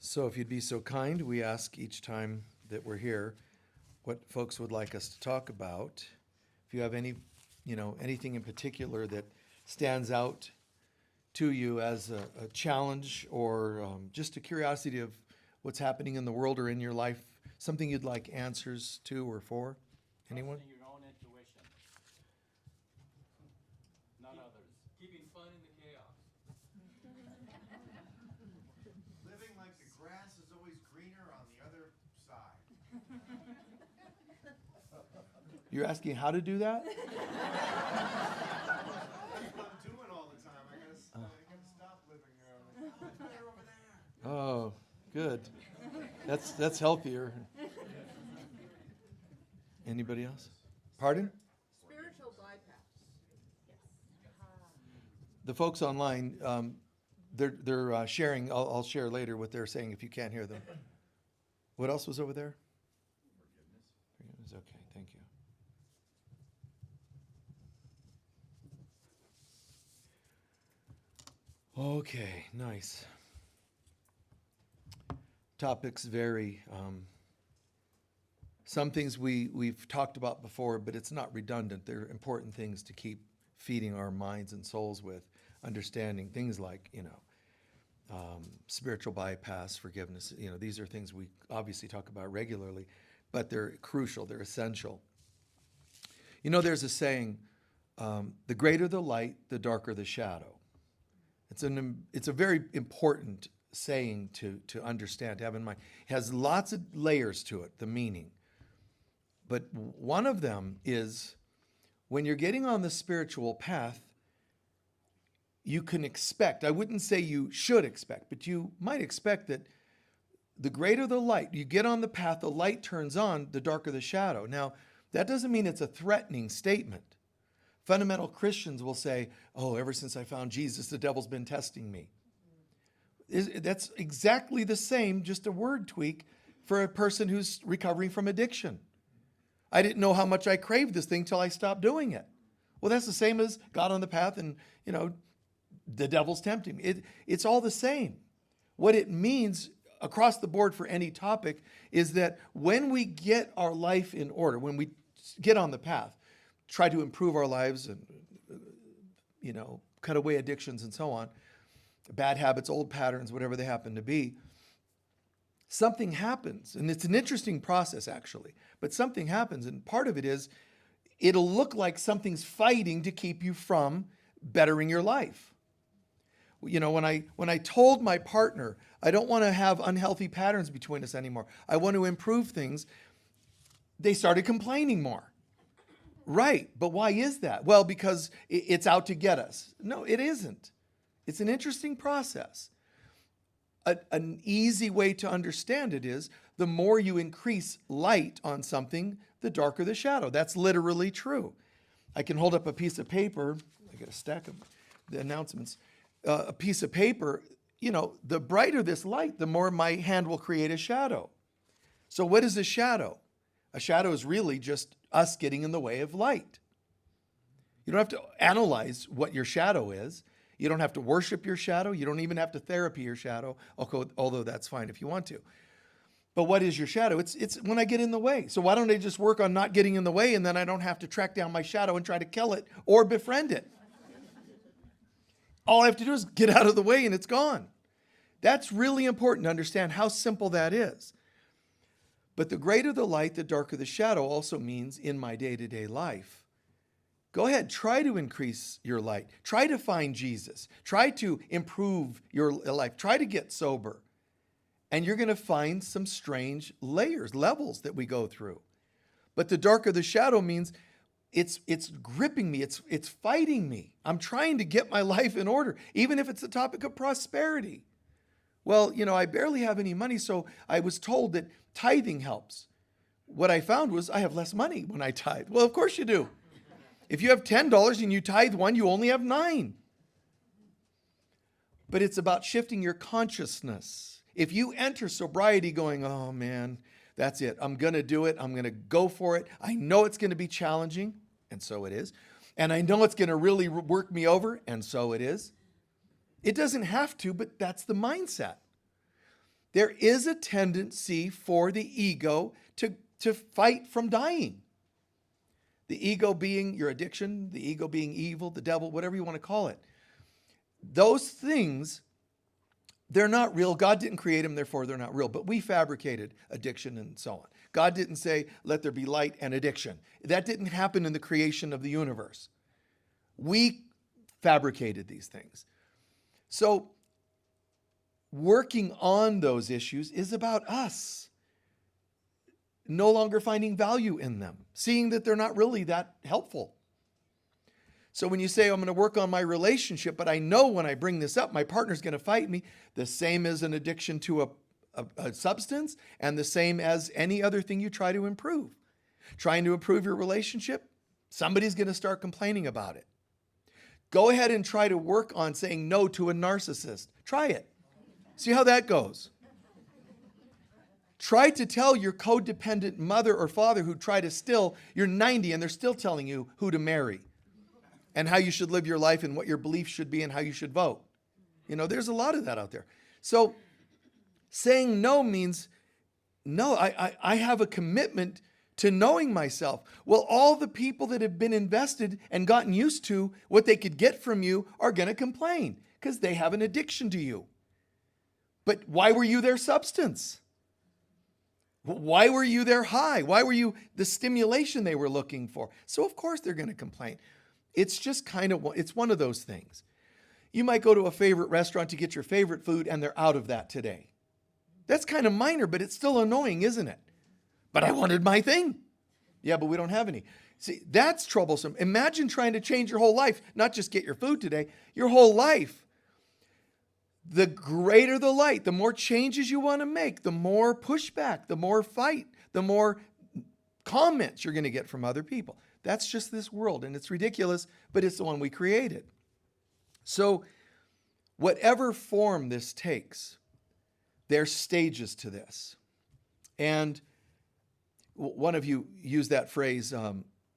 So if you'd be so kind, we ask each time that we're here what folks would like us to talk about. If you have anything in particular that stands out to you as a challenge or just a curiosity of what's happening in the world or in your life, something you'd like answers to or for. Anyone? Trusting your own intuition, not others. Keeping fun in the chaos. Living like the grass is always greener on the other side. You're asking how to do that? That's what I'm doing all the time. I gotta stop living there over there. Oh, good. That's healthier. Anybody else? Pardon? Spiritual bypass. The folks online, they're sharing. I'll share later what they're saying if you can't hear them. What else was over there? Forgiveness. Okay, thank you. Okay, nice. Topics vary. Some things we've talked about before, but it's not redundant. They're important things to keep feeding our minds and souls with, understanding things like, spiritual bypass, forgiveness. These are things we obviously talk about regularly, but they're crucial, they're essential. There's a saying, the greater the light, the darker the shadow. It's a very important saying to understand, to have in mind. It has lots of layers to it, the meaning. But one of them is when you're getting on the spiritual path, you can expect, I wouldn't say you should expect, but you might expect that the greater the light, you get on the path, the light turns on, the darker the shadow. Now, that doesn't mean it's a threatening statement. Fundamental Christians will say, oh, ever since I found Jesus, the devil's been testing me. That's exactly the same, just a word tweak for a person who's recovering from addiction. I didn't know how much I craved this thing till I stopped doing it. Well, that's the same as God on the path and, the devil's tempting me. It's all the same. What it means across the board for any topic is that when we get our life in order, when we get on the path, try to improve our lives and, cut away addictions and so on, bad habits, old patterns, whatever they happen to be, something happens. And it's an interesting process, actually. But something happens, and part of it is it'll look like something's fighting to keep you from bettering your life. When I told my partner, I don't want to have unhealthy patterns between us anymore, I want to improve things, they started complaining more. Right, but why is that? Well, because it's out to get us. No, it isn't. It's an interesting process. An easy way to understand it is the more you increase light on something, the darker the shadow. That's literally true. I can hold up a piece of paper. I got a stack of the announcements. A piece of paper, the brighter this light, the more my hand will create a shadow. So what is a shadow? A shadow is really just us getting in the way of light. You don't have to analyze what your shadow is. You don't have to worship your shadow. You don't even have to therapy your shadow, although that's fine if you want to. But what is your shadow? It's when I get in the way. So why don't I just work on not getting in the way, and then I don't have to track down my shadow and try to kill it or befriend it. All I have to do is get out of the way and it's gone. That's really important to understand how simple that is. But the greater the light, the darker the shadow also means in my day-to-day life. Go ahead, try to increase your light. Try to find Jesus. Try to improve your life. Try to get sober. And you're going to find some strange levels that we go through. But the darker the shadow means it's gripping me. It's fighting me. I'm trying to get my life in order, even if it's the topic of prosperity. Well, I barely have any money, so I was told that tithing helps. What I found was I have less money when I tithe. Well, of course you do. If you have $10 and you tithe $1, you only have $9. But it's about shifting your consciousness. If you enter sobriety going, oh man, that's it. I'm going to do it. I'm going to go for it. I know it's going to be challenging, and so it is. And I know it's going to really work me over, and so it is. It doesn't have to, but that's the mindset. there is a tendency for the ego to fight from dying. The ego being your addiction, the ego being evil, the devil, whatever you want to call it. Those things, they're not real. God didn't create them, therefore they're not real. But we fabricated addiction and so on. God didn't say, let there be light and addiction. That didn't happen in the creation of the universe. We fabricated these things. So working on those issues is about us no longer finding value in them, seeing that they're not really that helpful. So when you say, I'm going to work on my relationship, but I know when I bring this up, my partner's going to fight me, the same as an addiction to a substance and the same as any other thing you try to improve. Trying to improve your relationship, somebody's going to start complaining about it. Go ahead and try to work on saying no to a narcissist. Try it. See how that goes. Try to tell your codependent mother or father who try to still, you're 90 and they're still telling you who to marry and how you should live your life and what your beliefs should be and how you should vote. You know, there's a lot of that out there. So saying no means, no, I have a commitment to knowing myself. Well, all the people that have been invested and gotten used to what they could get from you are going to complain because they have an addiction to you. But why were you their substance? Why were you their high? Why were you the stimulation they were looking for? So of course they're going to complain. It's just it's one of those things. You might go to a favorite restaurant to get your favorite food and they're out of that today. That's kind of minor, but it's still annoying, isn't it? But I wanted my thing. Yeah, but we don't have any. See, that's troublesome. Imagine trying to change your whole life, not just get your food today, your whole life. The greater the light, the more changes you want to make, the more pushback, the more fight, the more comments you're going to get from other people. That's just this world, and it's ridiculous, but it's the one we created. So whatever form this takes, there's stages to this. And one of you used that phrase,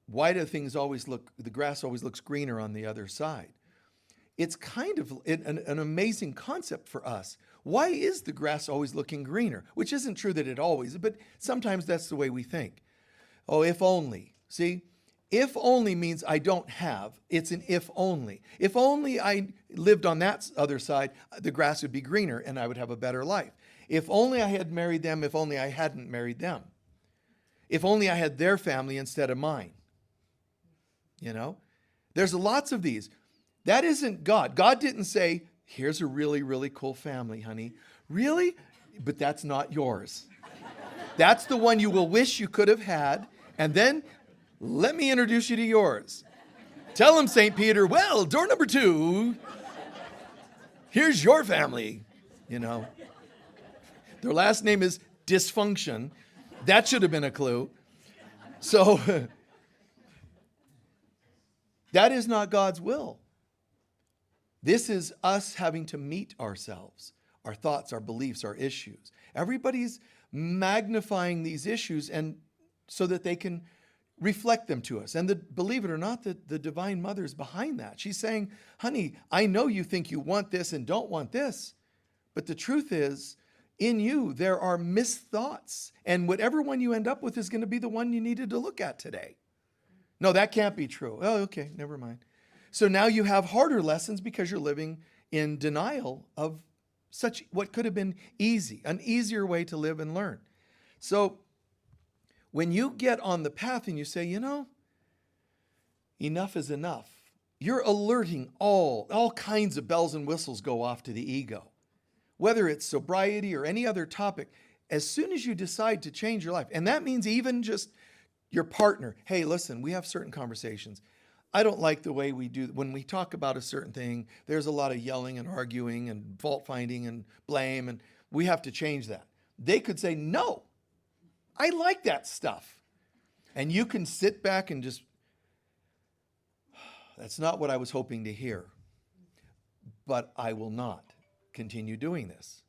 why do things always the grass always looks greener on the other side? It's kind of an amazing concept for us. Why is the grass always looking greener? Which isn't true that it always, but sometimes that's the way we think. Oh, if only. See, if only means I don't have. It's an if only. If only I lived on that other side, the grass would be greener and I would have a better life. If only I had married them, if only I hadn't married them. If only I had their family instead of mine. You know, there's lots of these. That isn't God. God didn't say, here's a really, really cool family, honey. Really? But that's not yours. That's the one you will wish you could have had. And then let me introduce you to yours. Tell him, St. Peter, well, door number 2, here's your family. You know, their last name is Dysfunction. That should have been a clue. So that is not God's will. This is us having to meet ourselves, our thoughts, our beliefs, our issues. Everybody's magnifying these issues and so that they can reflect them to us. And believe it or not, the Divine Mother is behind that. She's saying, honey, I know you think you want this and don't want this, but the truth is, in you, there are misthoughts. And whatever one you end up with is going to be the one you needed to look at today. No, that can't be true. Oh, okay, never mind. So now you have harder lessons because you're living in denial of such what could have been easy, an easier way to live and learn. So when you get on the path and you say, you know, enough is enough, you're alerting all kinds of bells and whistles go off to the ego. Whether it's sobriety or any other topic, as soon as you decide to change your life, and that means even just your partner, hey, listen, we have certain conversations. I don't like the way we do, when we talk about a certain thing, there's a lot of yelling and arguing and fault finding and blame, and we have to change that. They could say, no, I like that stuff. And you can sit back and just, that's not what I was hoping to hear, but I will not continue doing this.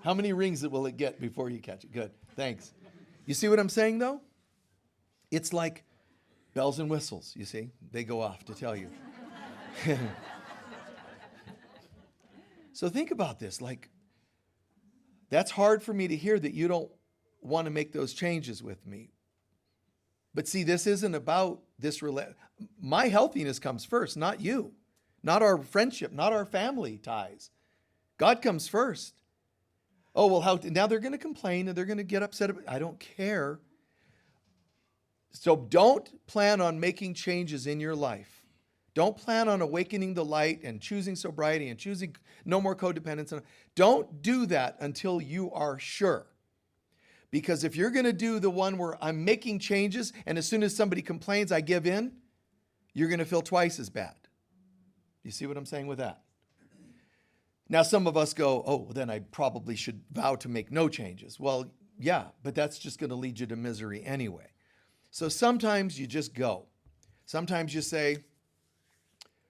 How many rings will it get before you catch it? Good, thanks. You see what I'm saying though? It's like bells and whistles, you see? They go off to tell you. So think about this. Like, that's hard for me to hear that you don't want to make those changes with me. But see, this isn't about this. My healthiness comes first, not you, not our friendship, not our family ties. God comes first. Oh, well, now they're going to complain and they're going to get upset. I don't care. So don't plan on making changes in your life. Don't plan on awakening the light and choosing sobriety and choosing no more codependence. Don't do that until you are sure. Because if you're going to do the one where I'm making changes and as soon as somebody complains, I give in, you're going to feel twice as bad. You see what I'm saying with that? Now, some of us go, oh, well, then I probably should vow to make no changes. Well, yeah, but that's just going to lead you to misery anyway. So sometimes you just go. Sometimes you say,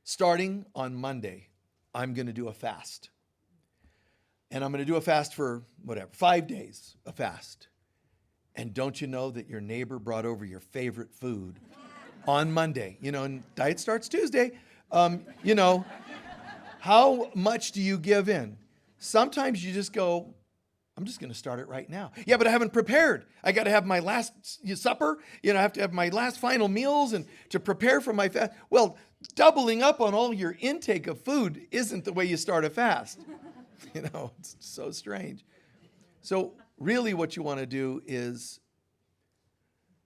starting on Monday, I'm going to do a fast. And I'm going to do a fast for 5 days, a fast. And don't you know that your neighbor brought over your favorite food on Monday? And diet starts Tuesday. How much do you give in? Sometimes you just go, I'm just going to start it right now. Yeah, but I haven't prepared. I got to have my last supper. I have to have my last final meals and to prepare for my fast. Well, doubling up on all your intake of food isn't the way you start a fast. It's so strange. So really what you want to do is,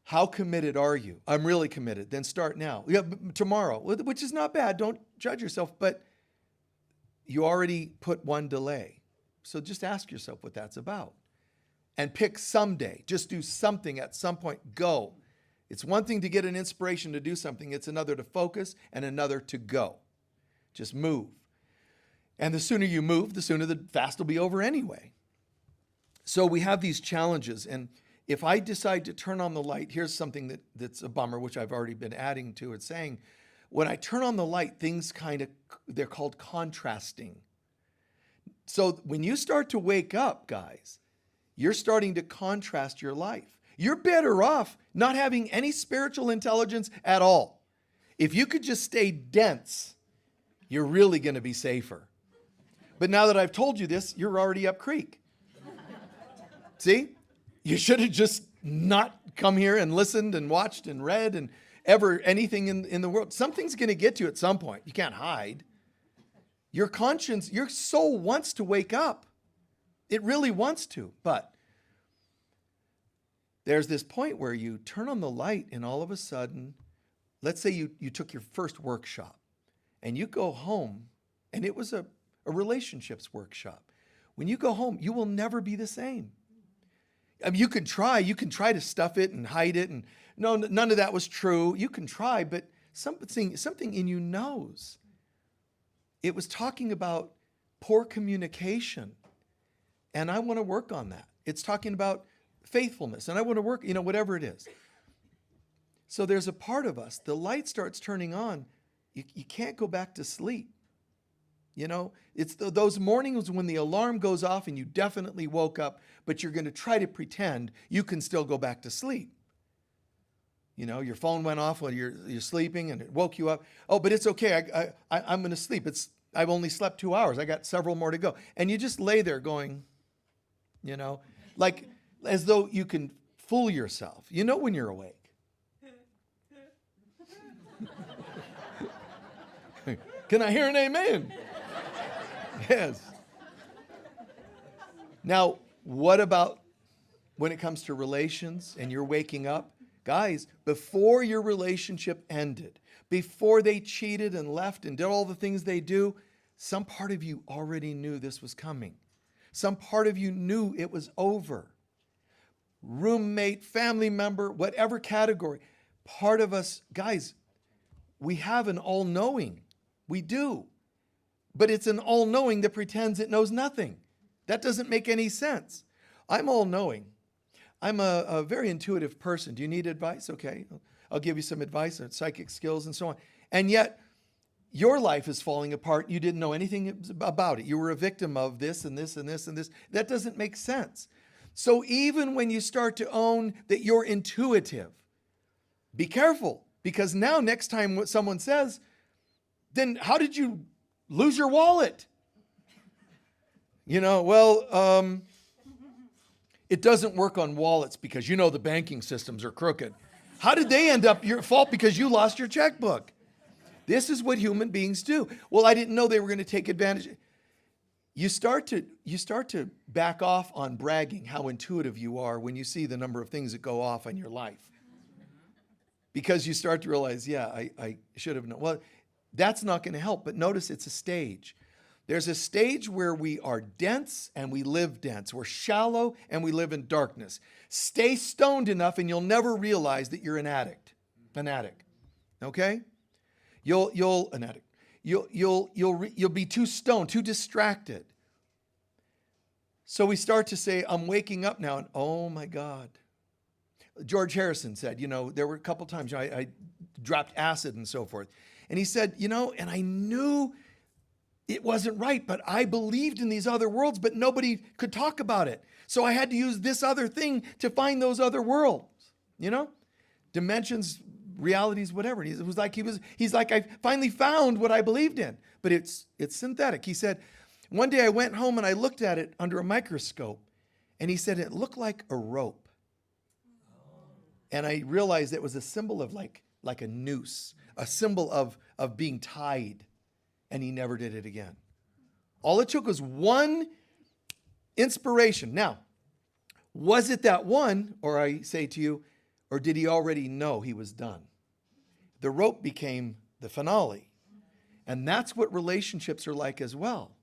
how committed are you? I'm really committed. Then start now. Yeah, tomorrow, which is not bad. Don't judge yourself, but you already put one delay. So just ask yourself what that's about. And pick someday. Just do something at some point. Go. It's one thing to get an inspiration to do something. It's another to focus and another to go. Just move. And the sooner you move, the sooner the fast will be over anyway. So we have these challenges. And if I decide to turn on the light, here's something that's a bummer, which I've already been adding to it, saying, when I turn on the light, things they're called contrasting. So when you start to wake up, guys, you're starting to contrast your life. You're better off not having any spiritual intelligence at all. If you could just stay dense, you're really going to be safer. But now that I've told you this, you're already up creek. See? You should have just not come here and listened and watched and read and anything in the world. Something's going to get to you at some point. You can't hide. Your conscience, your soul wants to wake up. It really wants to. But there's this point where you turn on the light and all of a sudden, let's say you took your first workshop and you go home and it was a relationships workshop. When you go home, you will never be the same. I mean, you can try to stuff it and hide it. And no, none of that was true. You can try, but something in you knows. It was talking about poor communication. And I want to work on that. It's talking about faithfulness. And I want to work, whatever it is. So there's a part of us, the light starts turning on. You can't go back to sleep. It's those mornings when the alarm goes off and you definitely woke up, but you're going to try to pretend you can still go back to sleep. Your phone went off while you're sleeping and it woke you up. Oh, but it's okay. I'm going to sleep. I've only slept 2 hours. I got several more to go. And you just lay there going, like as though you can fool yourself. When you're awake. Can I hear an amen? Yes. Now, what about when it comes to relations and you're waking up? Guys, before your relationship ended, before they cheated and left and did all the things they do, some part of you already knew this was coming. Some part of you knew it was over. Roommate, family member, whatever category. Part of us, guys, we have an all-knowing. We do. But it's an all-knowing that pretends it knows nothing. That doesn't make any sense. I'm all-knowing. I'm a very intuitive person. Do you need advice? Okay, I'll give you some advice on psychic skills and so on. And yet, your life is falling apart. You didn't know anything about it. You were a victim of this and this and this and this. That doesn't make sense. So even when you start to own that you're intuitive, be careful. Because now next time what someone says, then how did you lose your wallet? It doesn't work on wallets because the banking systems are crooked. How did they end up your fault because you lost your checkbook? This is what human beings do. Well, I didn't know they were going to take advantage. You start to back off on bragging how intuitive you are when you see the number of things that go off in your life. Because you start to realize, I should have known. Well, that's not going to help. But notice it's a stage. There's a stage where we are dense and we live dense. We're shallow and we live in darkness. Stay stoned enough and you'll never realize that you're an addict. Okay? You'll be too stoned, too distracted. So we start to say, I'm waking up now and oh my God. George Harrison said, there were a couple times I dropped acid and so forth. And he said, and I knew it wasn't right, but I believed in these other worlds, but nobody could talk about it. So I had to use this other thing to find those other worlds, dimensions, realities, whatever. It was like he's like, I finally found what I believed in, but it's synthetic. He said, one day I went home and I looked at it under a microscope and he said, it looked like a rope. And I realized it was a symbol of like a noose, a symbol of being tied. And he never did it again. All it took was one inspiration. Now, was it that one, or I say to you, or did he already know he was done? The rope became the finale. And that's what relationships are like as well.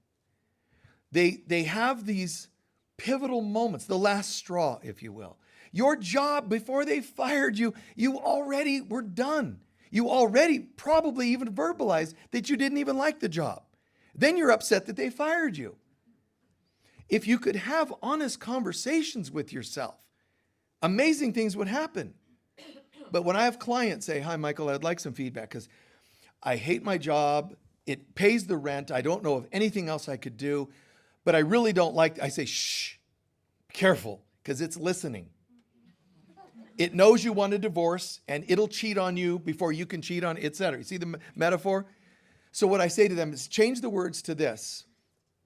They have these pivotal moments, the last straw, if you will. Your job, before they fired you, you already were done. You already probably even verbalized that you didn't even like the job. Then you're upset that they fired you. If you could have honest conversations with yourself, amazing things would happen. But when I have clients say, hi, Michael, I'd like some feedback because I hate my job. It pays the rent. I don't know of anything else I could do, but I really don't like, I say, shh, careful, because it's listening. It knows you want a divorce and it'll cheat on you before you can cheat on it, etc. You see the metaphor? So what I say to them is change the words to this.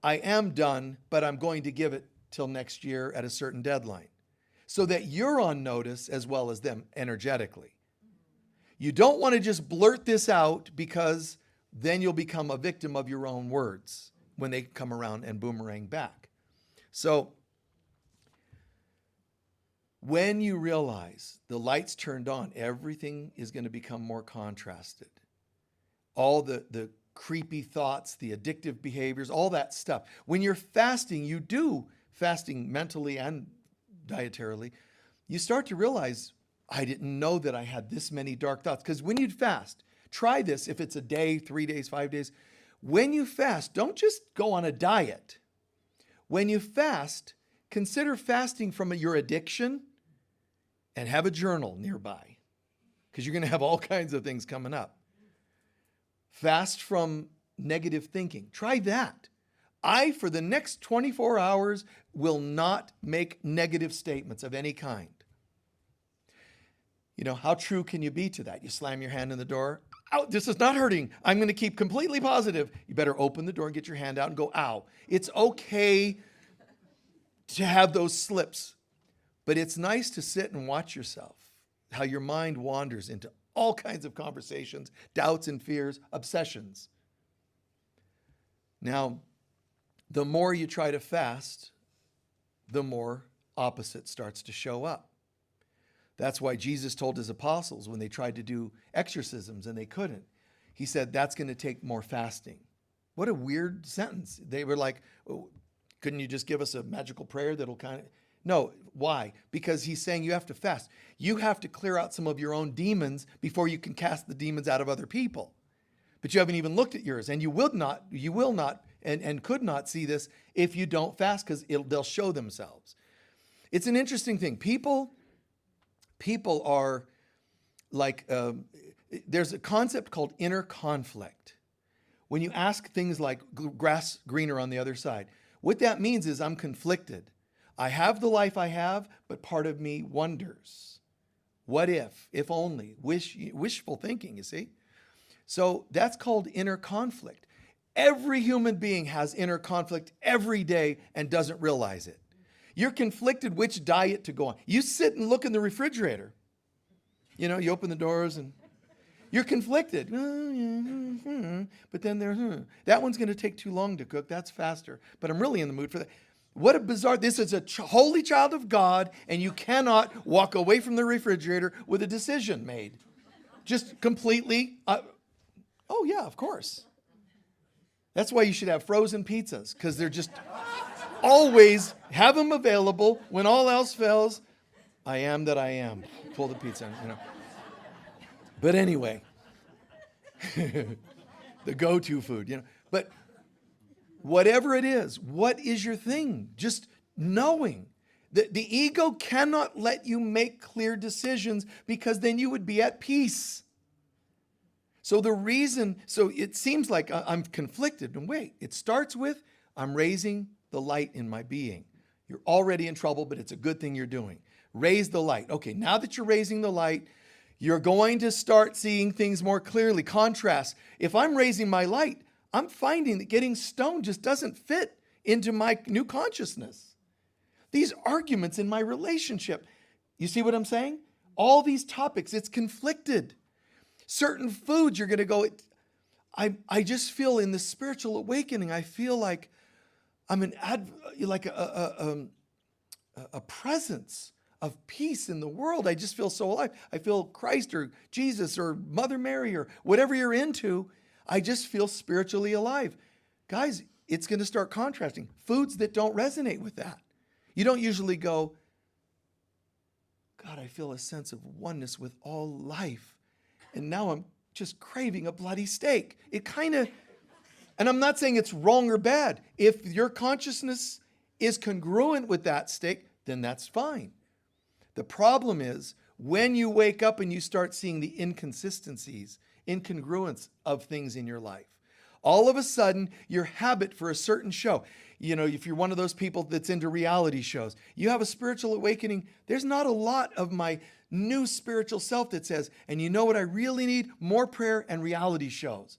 I am done, but I'm going to give it till next year at a certain deadline so that you're on notice as well as them energetically. You don't want to just blurt this out because then you'll become a victim of your own words when they come around and boomerang back. So when you realize the light's turned on, everything is going to become more contrasted. All the creepy thoughts, the addictive behaviors, all that stuff. When you're fasting, you do fasting mentally and dietarily, you start to realize, I didn't know that I had this many dark thoughts. Because when you fast, try this if it's a day, 3 days, 5 days. When you fast, don't just go on a diet. When you fast, consider fasting from your addiction and have a journal nearby because you're going to have all kinds of things coming up. Fast from negative thinking. Try that. For the next 24 hours, will not make negative statements of any kind. How true can you be to that? You slam your hand in the door. Ow, this is not hurting. I'm going to keep completely positive. You better open the door and get your hand out and go, ow. It's okay to have those slips. But it's nice to sit and watch yourself, how your mind wanders into all kinds of conversations, doubts and fears, obsessions. Now, the more you try to fast, the more opposite starts to show up. That's why Jesus told his apostles when they tried to do exorcisms and they couldn't, he said, that's going to take more fasting. What a weird sentence. They were like, oh, couldn't you just give us a magical prayer that'll kind of... No, why? Because he's saying you have to fast. You have to clear out some of your own demons before you can cast the demons out of other people. But you haven't even looked at yours, and you will not, and could not see this if you don't fast because they'll show themselves. It's an interesting thing. People are like, there's a concept called inner conflict. When you ask things like grass greener on the other side, what that means is I'm conflicted. I have the life I have, but part of me wonders. What if only, wishful thinking, you see? So that's called inner conflict. Every human being has inner conflict every day and doesn't realize it. You're conflicted which diet to go on. You sit and look in the refrigerator. You know, you open the doors and you're conflicted. But then that one's going to take too long to cook. That's faster. But I'm really in the mood for that. What a bizarre, this is a holy child of God, and you cannot walk away from the refrigerator with a decision made. Just completely, oh yeah, of course. That's why you should have frozen pizzas, because they're just always have them available when all else fails. I am that I am. Pull the pizza, you know. But anyway, the go-to food, you know. But whatever it is, what is your thing? Just knowing. The ego cannot let you make clear decisions because then you would be at peace. So it seems like I'm conflicted. And wait, it starts with I'm raising the light in my being. You're already in trouble, but it's a good thing you're doing. Raise the light. Okay, now that you're raising the light, you're going to start seeing things more clearly. Contrast. If I'm raising my light, I'm finding that getting stoned just doesn't fit into my new consciousness. These arguments in my relationship, you see what I'm saying? All these topics, it's conflicted. Certain foods, you're going to go, I just feel in the spiritual awakening, I feel like I'm a presence of peace in the world. I just feel so alive. I feel Christ or Jesus or Mother Mary or whatever you're into. I just feel spiritually alive. Guys, it's going to start contrasting. Foods that don't resonate with that. You don't usually go, God, I feel a sense of oneness with all life. And now I'm just craving a bloody steak. It kind of, and I'm not saying it's wrong or bad. If your consciousness is congruent with that steak, then that's fine. The problem is when you wake up and you start seeing the inconsistencies, incongruence of things in your life. All of a sudden, your habit for a certain show, you know, if you're one of those people that's into reality shows, you have a spiritual awakening. There's not a lot of my new spiritual self that says, and you know what I really need? More prayer and reality shows.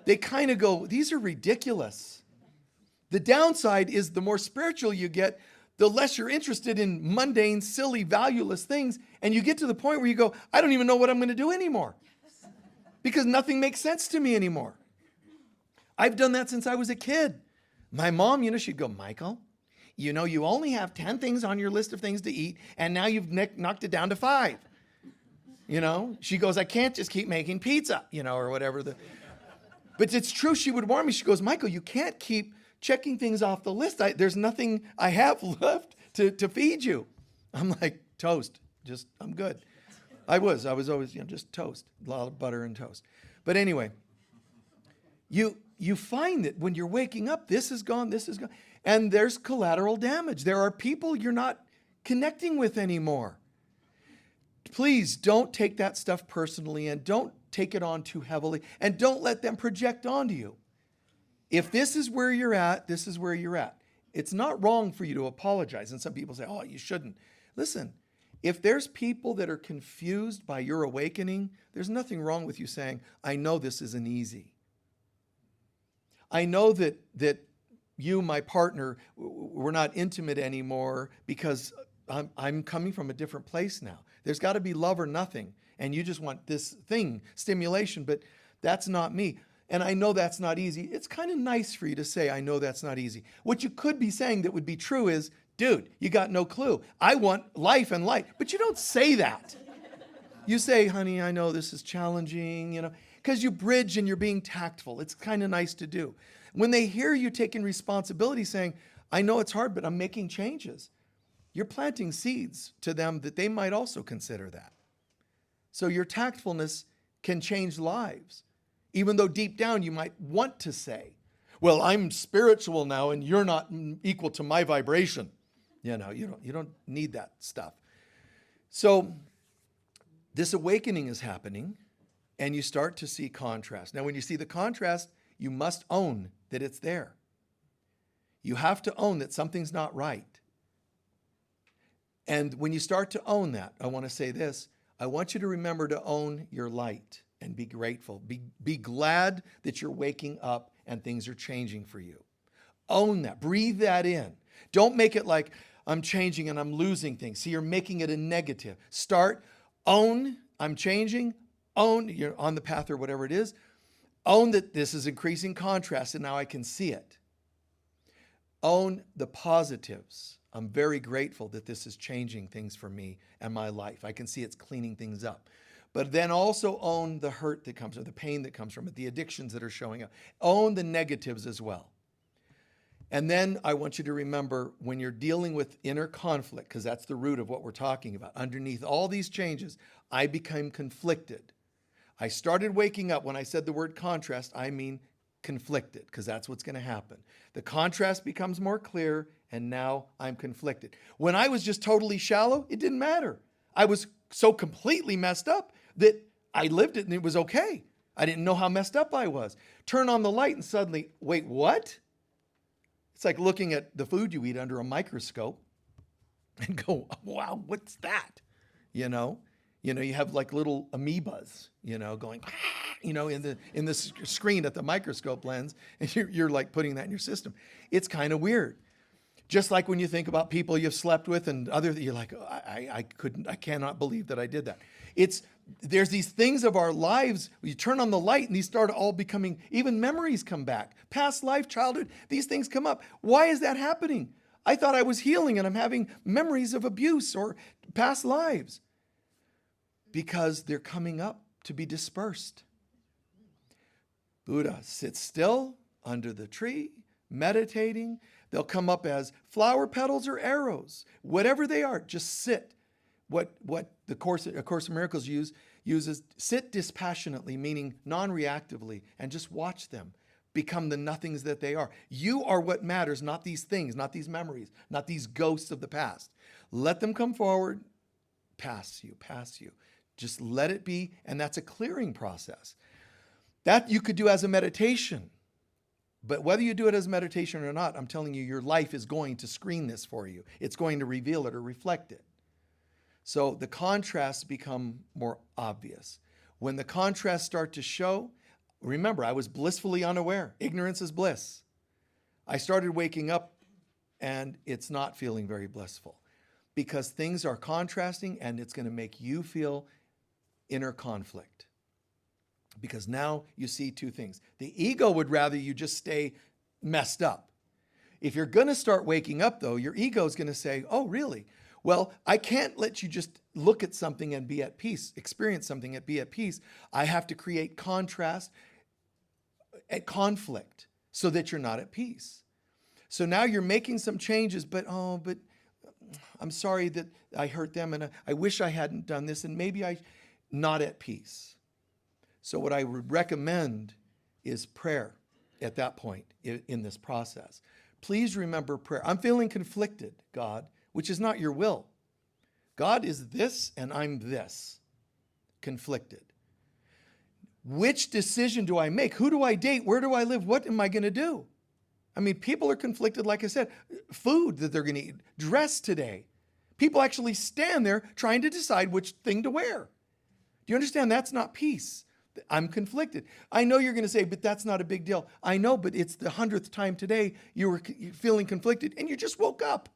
They kind of go, these are ridiculous. The downside is the more spiritual you get, the less you're interested in mundane, silly, valueless things. And you get to the point where you go, I don't even know what I'm going to do anymore because nothing makes sense to me anymore. I've done that since I was a kid. My mom, you know, she'd go, Michael, you know, you only have 10 things on your list of things to eat, and now you've knocked it down to 5. You know, she goes, I can't just keep making pizza, you know, or whatever. But it's true. She would warn me. She goes, Michael, you can't keep checking things off the list. There's nothing I have left to feed you. I'm like, toast. I'm good. I was always, you know, just toast. A lot of butter and toast. But anyway, you find that when you're waking up, this is gone. And there's collateral damage. There are people you're not connecting with anymore. Please don't take that stuff personally and don't take it on too heavily and don't let them project onto you. If this is where you're at, this is where you're at. It's not wrong for you to apologize. And some people say, oh, you shouldn't. Listen, if there's people that are confused by your awakening, there's nothing wrong with you saying, I know this isn't easy. I know that you, my partner, we're not intimate anymore because I'm coming from a different place now. There's got to be love or nothing. And you just want this thing, stimulation, but that's not me. And I know that's not easy. It's kind of nice for you to say, I know that's not easy. What you could be saying that would be true is, dude, you got no clue. I want life and light. But you don't say that. You say, honey, I know this is challenging, you know, because you bridge and you're being tactful. It's kind of nice to do. When they hear you taking responsibility, saying, I know it's hard, but I'm making changes, you're planting seeds to them that they might also consider that. So your tactfulness can change lives, even though deep down you might want to say, well, I'm spiritual now and you're not equal to my vibration. You know, you don't need that stuff. So this awakening is happening and you start to see contrast. Now, when you see the contrast, you must own that it's there. You have to own that something's not right. And when you start to own that, I want to say this, I want you to remember to own your light. and be grateful. Be glad that you're waking up and things are changing for you. Own that. Breathe that in. Don't make it like I'm changing and I'm losing things. See, you're making it a negative. Start, own, I'm changing, own, you're on the path or whatever it is. Own that this is increasing contrast and now I can see it. Own the positives. I'm very grateful that this is changing things for me and my life. I can see it's cleaning things up. But then also own the hurt that comes, or the pain that comes from it, the addictions that are showing up. Own the negatives as well. And then I want you to remember when you're dealing with inner conflict, because that's the root of what we're talking about. Underneath all these changes, I became conflicted. I started waking up. When I said the word contrast, I mean conflicted, because that's what's going to happen. The contrast becomes more clear, and now I'm conflicted. When I was just totally shallow, it didn't matter. I was so completely messed up that I lived it and it was okay. I didn't know how messed up I was. Turn on the light and suddenly, wait, what? It's like looking at the food you eat under a microscope and go, wow, what's that? You have like little amoebas, going, in the screen at the microscope lens, and you're like putting that in your system. It's kind of weird. Just like when you think about people you've slept with and you're like, oh, I cannot believe that I did that. There's these things of our lives, you turn on the light and these start all becoming, even memories come back. Past life, childhood, these things come up. Why is that happening? I thought I was healing and I'm having memories of abuse or past lives. Because they're coming up to be dispersed. Buddha sits still under the tree, meditating. They'll come up as flower petals or arrows. Whatever they are, just sit. What the Course in Miracles uses sit dispassionately, meaning non-reactively, and just watch them become the nothings that they are. You are what matters, not these things, not these memories, not these ghosts of the past. Let them come forward, pass you. Just let it be, and that's a clearing process. That you could do as a meditation. But whether you do it as meditation or not, I'm telling you, your life is going to screen this for you. It's going to reveal it or reflect it. So the contrasts become more obvious. When the contrasts start to show, remember, I was blissfully unaware. Ignorance is bliss. I started waking up, and it's not feeling very blissful because things are contrasting, and it's going to make you feel inner conflict. Because now you see two things. The ego would rather you just stay messed up. If you're going to start waking up, though, your ego is going to say, oh, really? Well, I can't let you just look at something and be at peace, experience something and be at peace. I have to create contrast and conflict so that you're not at peace. So now you're making some changes, but I'm sorry that I hurt them, and I wish I hadn't done this, and maybe I'm not at peace. So what I would recommend is prayer at that point in this process. Please remember prayer. I'm feeling conflicted, God, which is not your will. God is this and I'm this, conflicted. Which decision do I make? Who do I date? Where do I live? What am I going to do? I mean, people are conflicted, like I said, food that they're going to eat, dress today. People actually stand there trying to decide which thing to wear. Do you understand? That's not peace. I'm conflicted. I know you're going to say, but that's not a big deal. I know, but it's the 100th time today you were feeling conflicted and you just woke up.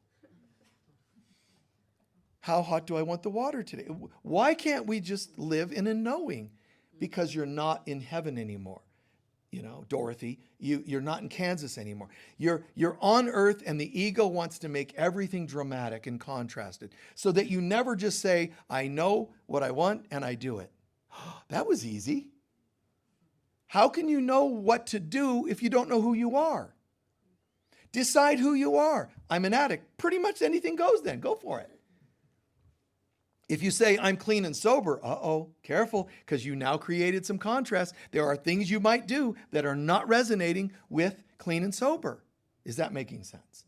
How hot do I want the water today? Why can't we just live in a knowing? Because you're not in heaven anymore. Dorothy, you're not in Kansas anymore. You're on earth, and the ego wants to make everything dramatic and contrasted so that you never just say, I know what I want and I do it. That was easy. How can you know what to do if you don't know who you are? Decide who you are. I'm an addict. Pretty much anything goes then. Go for it. If you say, I'm clean and sober, careful, because you now created some contrast. There are things you might do that are not resonating with clean and sober. Is that making sense?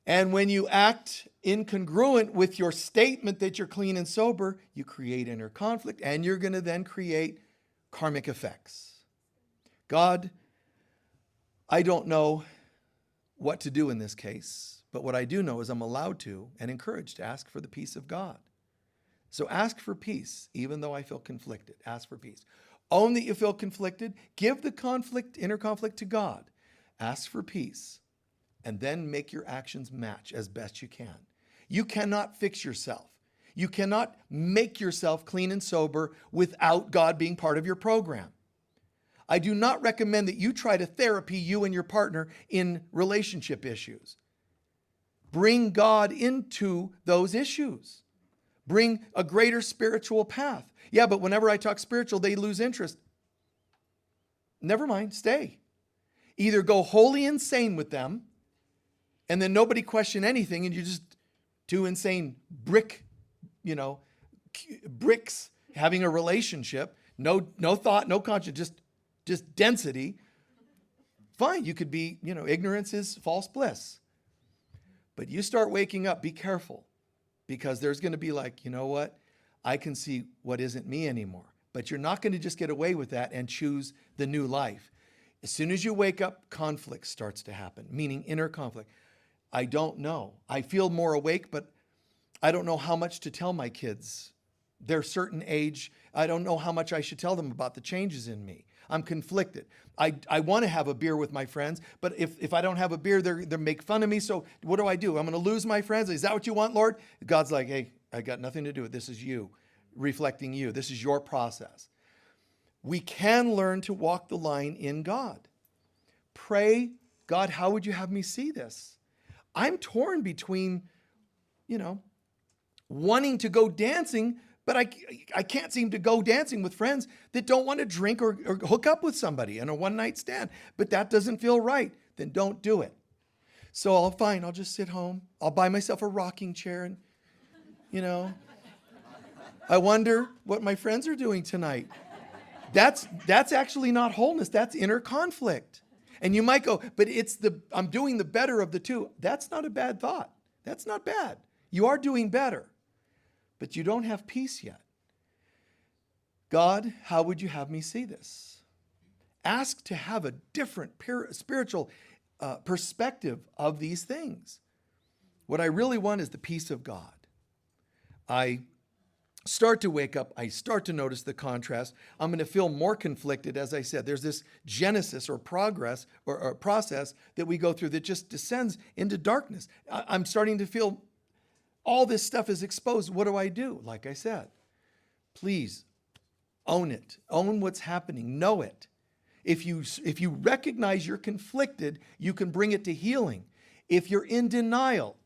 And when you act incongruent with your statement that you're clean and sober, you create inner conflict, and you're going to then create karmic effects. God, I don't know what to do in this case, but what I do know is I'm allowed to and encouraged to ask for the peace of God. So ask for peace, even though I feel conflicted. Ask for peace. Own that you feel conflicted. Give the conflict, inner conflict to God. Ask for peace. And then make your actions match as best you can. You cannot fix yourself. You cannot make yourself clean and sober without God being part of your program. I do not recommend that you try to therapy you and your partner in relationship issues. Bring God into those issues. Bring a greater spiritual path. Yeah, but whenever I talk spiritual, they lose interest. Never mind, stay. Either go wholly insane with them, and then nobody question anything, and you're just two insane bricks having a relationship. No thought, no conscience, just density. Fine, you could be, ignorance is false bliss. But you start waking up, be careful. Because there's going to be like, you know what? I can see what isn't me anymore. But you're not going to just get away with that and choose the new life. As soon as you wake up, conflict starts to happen, meaning inner conflict. I don't know. I feel more awake, but I don't know how much to tell my kids. They're a certain age. I don't know how much I should tell them about the changes in me. I'm conflicted. I want to have a beer with my friends, but if I don't have a beer, they make fun of me. So what do? I'm going to lose my friends. Is that what you want, Lord? God's like, hey, I got nothing to do with this. Is you, reflecting you. This is your process. We can learn to walk the line in God. Pray, God, how would you have me see this? I'm torn between, wanting to go dancing, but I can't seem to go dancing with friends that don't want to drink or hook up with somebody in a one-night stand. But that doesn't feel right. Then don't do it. So I'll just sit home. I'll buy myself a rocking chair and, I wonder what my friends are doing tonight. That's actually not wholeness. That's inner conflict. And you might go, but I'm doing the better of the two. That's not a bad thought. That's not bad. You are doing better. But you don't have peace yet. God, how would you have me see this? Ask to have a different spiritual perspective of these things. What I really want is the peace of God. I start to wake up. I start to notice the contrast. I'm going to feel more conflicted. As I said, there's this genesis or progress or process that we go through that just descends into darkness. I'm starting to feel all this stuff is exposed. What do I do? Like I said, please own it. Own what's happening. Know it. If you recognize you're conflicted, you can bring it to healing. If you're in denial,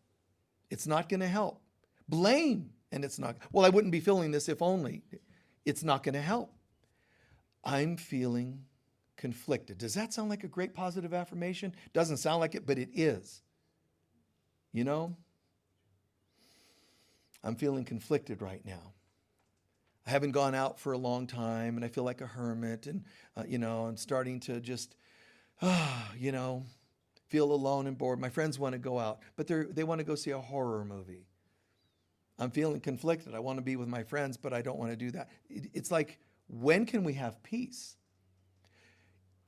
it's not going to help. Blame, and it's not. Well, I wouldn't be feeling this if only. It's not going to help. I'm feeling conflicted. Does that sound like a great positive affirmation? Doesn't sound like it, but it is. I'm feeling conflicted right now. I haven't gone out for a long time, and I feel like a hermit, and, I'm starting to just, feel alone and bored. My friends want to go out, but they want to go see a horror movie. I'm feeling conflicted. I want to be with my friends, but I don't want to do that. It's like, when can we have peace?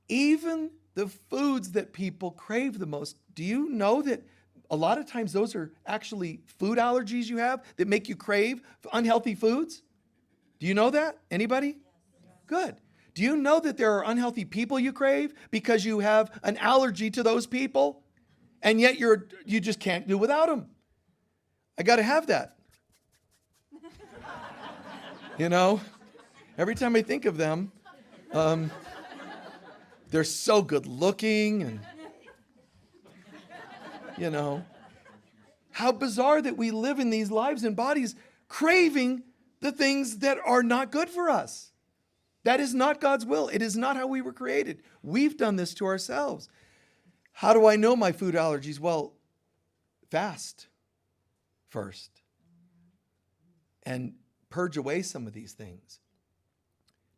Even the foods that people crave the most, do you know that a lot of times those are actually food allergies you have that make you crave unhealthy foods? Do you know that? Anybody? Good. Do you know that there are unhealthy people you crave because you have an allergy to those people? And yet you just can't do without them. I got to have that. Every time I think of them, they're so good looking and how bizarre that we live in these lives and bodies craving the things that are not good for us. That is not God's will. It is not how we were created. We've done this to ourselves. How do I know my food allergies? Well, fast first and purge away some of these things.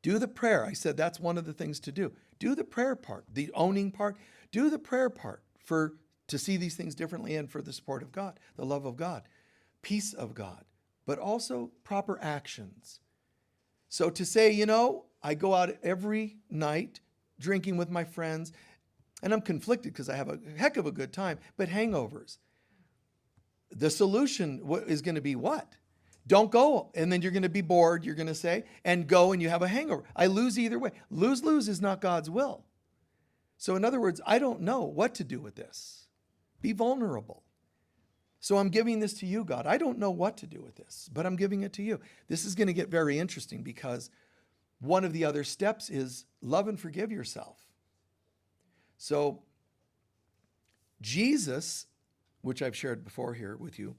Do the prayer. I said that's one of the things to do. Do the prayer part, the owning part. Do the prayer part to see these things differently and for the support of God, the love of God, peace of God, but also proper actions. So to say, I go out every night drinking with my friends, and I'm conflicted because I have a heck of a good time, but hangovers. The solution is going to be what? Don't go. And then you're going to be bored, you're going to say, and go and you have a hangover. I lose either way. Lose is not God's will. So in other words, I don't know what to do with this. Be vulnerable. So I'm giving this to you, God. I don't know what to do with this, but I'm giving it to you. This is going to get very interesting because one of the other steps is love and forgive yourself. So Jesus, which I've shared before here with you,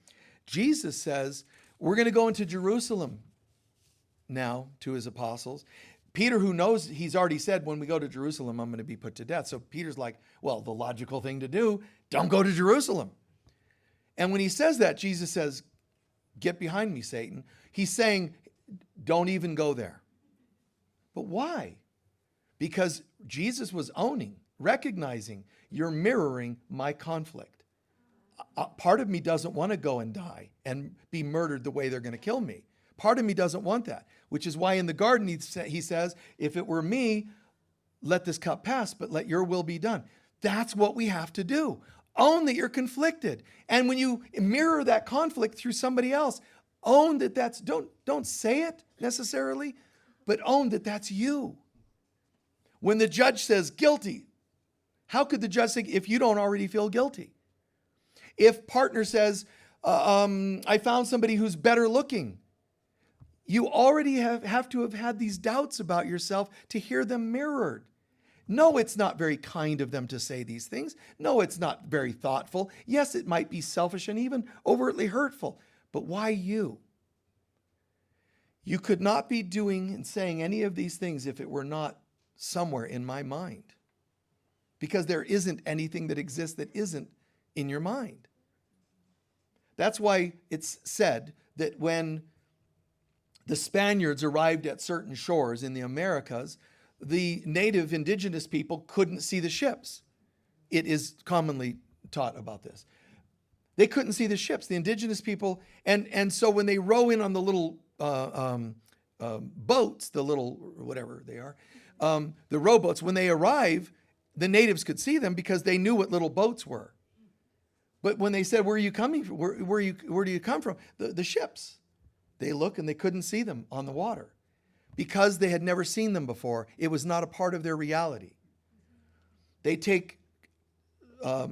Jesus says, we're going to go into Jerusalem now to his apostles. Peter, who knows, he's already said, when we go to Jerusalem, I'm going to be put to death. So Peter's like, well, the logical thing to do, don't go to Jerusalem. And when he says that, Jesus says, get behind me, Satan. He's saying, don't even go there. But why? Because Jesus was owning, recognizing, you're mirroring my conflict. Part of me doesn't want to go and die and be murdered the way they're going to kill me. Part of me doesn't want that, which is why in the garden he says, if it were me, let this cup pass, but let your will be done. That's what we have to do. Own that you're conflicted. And when you mirror that conflict through somebody else, own that don't say it necessarily, but own that that's you. When the judge says guilty, how could the judge say if you don't already feel guilty? If partner says, I found somebody who's better looking, you already have to have had these doubts about yourself to hear them mirrored. No, it's not very kind of them to say these things. No, it's not very thoughtful. Yes, it might be selfish and even overtly hurtful. But why you? You could not be doing and saying any of these things if it were not somewhere in my mind. Because there isn't anything that exists that isn't in your mind. That's why it's said that when the Spaniards arrived at certain shores in the Americas, the native indigenous people couldn't see the ships. It is commonly taught about this. They couldn't see the ships, the indigenous people. And so when they row in on the little boats, the little, whatever they are, the rowboats, when they arrive, the natives could see them because they knew what little boats were. But when they said, where are you coming from? Where do you come from? The ships. They look and they couldn't see them on the water. Because they had never seen them before, it was not a part of their reality. They take a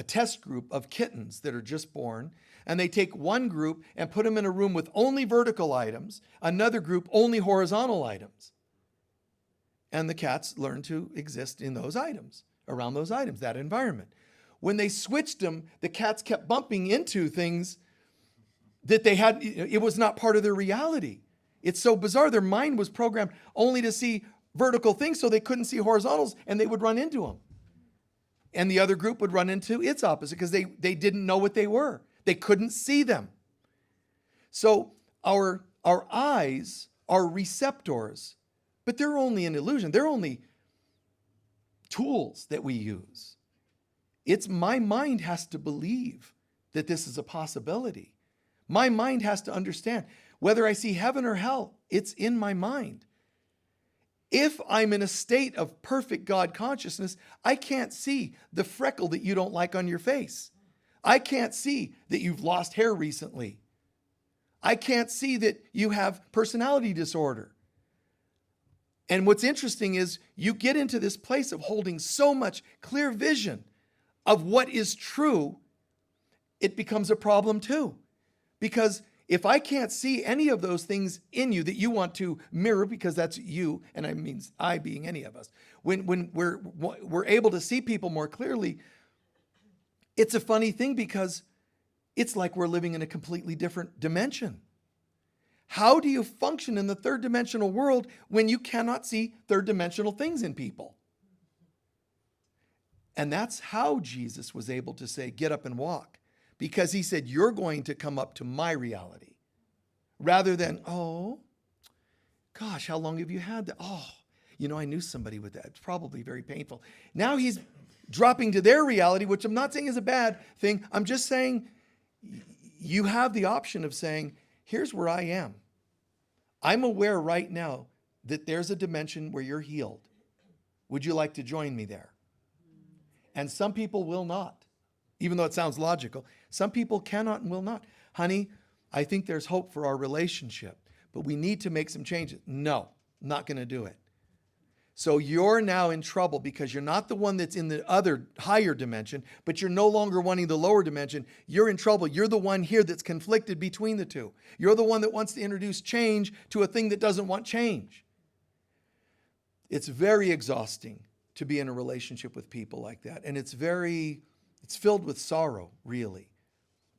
test group of kittens that are just born, and they take one group and put them in a room with only vertical items, another group only horizontal items. And the cats learn to exist in those items, around those items, that environment. When they switched them, the cats kept bumping into things that they had, it was not part of their reality. It's so bizarre. Their mind was programmed only to see vertical things, so they couldn't see horizontals, and they would run into them. And the other group would run into its opposite because they didn't know what they were. They couldn't see them. So our eyes are receptors, but they're only an illusion. They're only tools that we use. It's my mind has to believe that this is a possibility. My mind has to understand. Whether I see heaven or hell, it's in my mind. If I'm in a state of perfect God consciousness, I can't see the freckle that you don't like on your face. I can't see that you've lost hair recently. I can't see that you have personality disorder. And what's interesting is you get into this place of holding so much clear vision of what is true, it becomes a problem too. Because if I can't see any of those things in you that you want to mirror, because that's you, and I mean I being any of us, when we're able to see people more clearly, it's a funny thing because it's like we're living in a completely different dimension. How do you function in the third dimensional world when you cannot see third dimensional things in people? And that's how Jesus was able to say, get up and walk. Because he said, you're going to come up to my reality. Rather than, oh, gosh, how long have you had that? Oh, I knew somebody with that. It's probably very painful. Now he's dropping to their reality, which I'm not saying is a bad thing. I'm just saying you have the option of saying, here's where I am. I'm aware right now that there's a dimension where you're healed. Would you like to join me there? And some people will not. Even though it sounds logical, some people cannot and will not. Honey, I think there's hope for our relationship, but we need to make some changes. No, not going to do it. So you're now in trouble because you're not the one that's in the other higher dimension, but you're no longer wanting the lower dimension. You're in trouble. You're the one here that's conflicted between the two. You're the one that wants to introduce change to a thing that doesn't want change. It's very exhausting to be in a relationship with people like that. And it's filled with sorrow, really,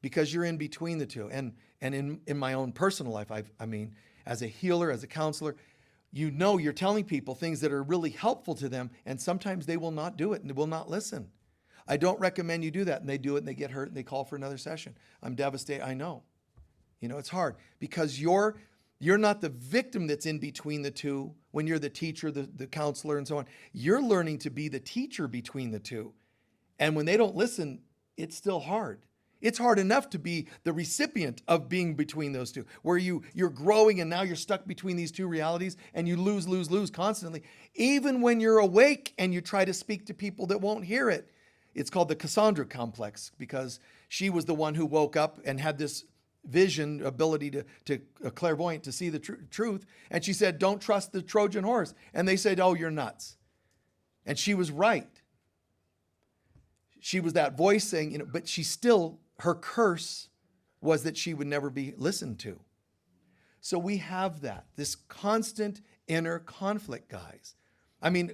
because you're in between the two. And in my own personal life, I mean, as a healer, as a counselor, you know you're telling people things that are really helpful to them, and sometimes they will not do it and they will not listen. I don't recommend you do that, and they do it and they get hurt and they call for another session. I'm devastated. I know. You know, it's hard because you're not the victim that's in between the two when you're the teacher, the counselor, and so on. You're learning to be the teacher between the two. And when they don't listen, it's still hard. It's hard enough to be the recipient of being between those two, where you're growing and now you're stuck between these two realities and you lose constantly. Even when you're awake and you try to speak to people that won't hear it. It's called the Cassandra complex because she was the one who woke up and had this vision, ability to clairvoyant to see the truth. And she said, don't trust the Trojan horse. And they said, oh, you're nuts. And she was right. She was that voice saying, you know, but she still, her curse was that she would never be listened to. So we have this constant inner conflict, guys. I mean,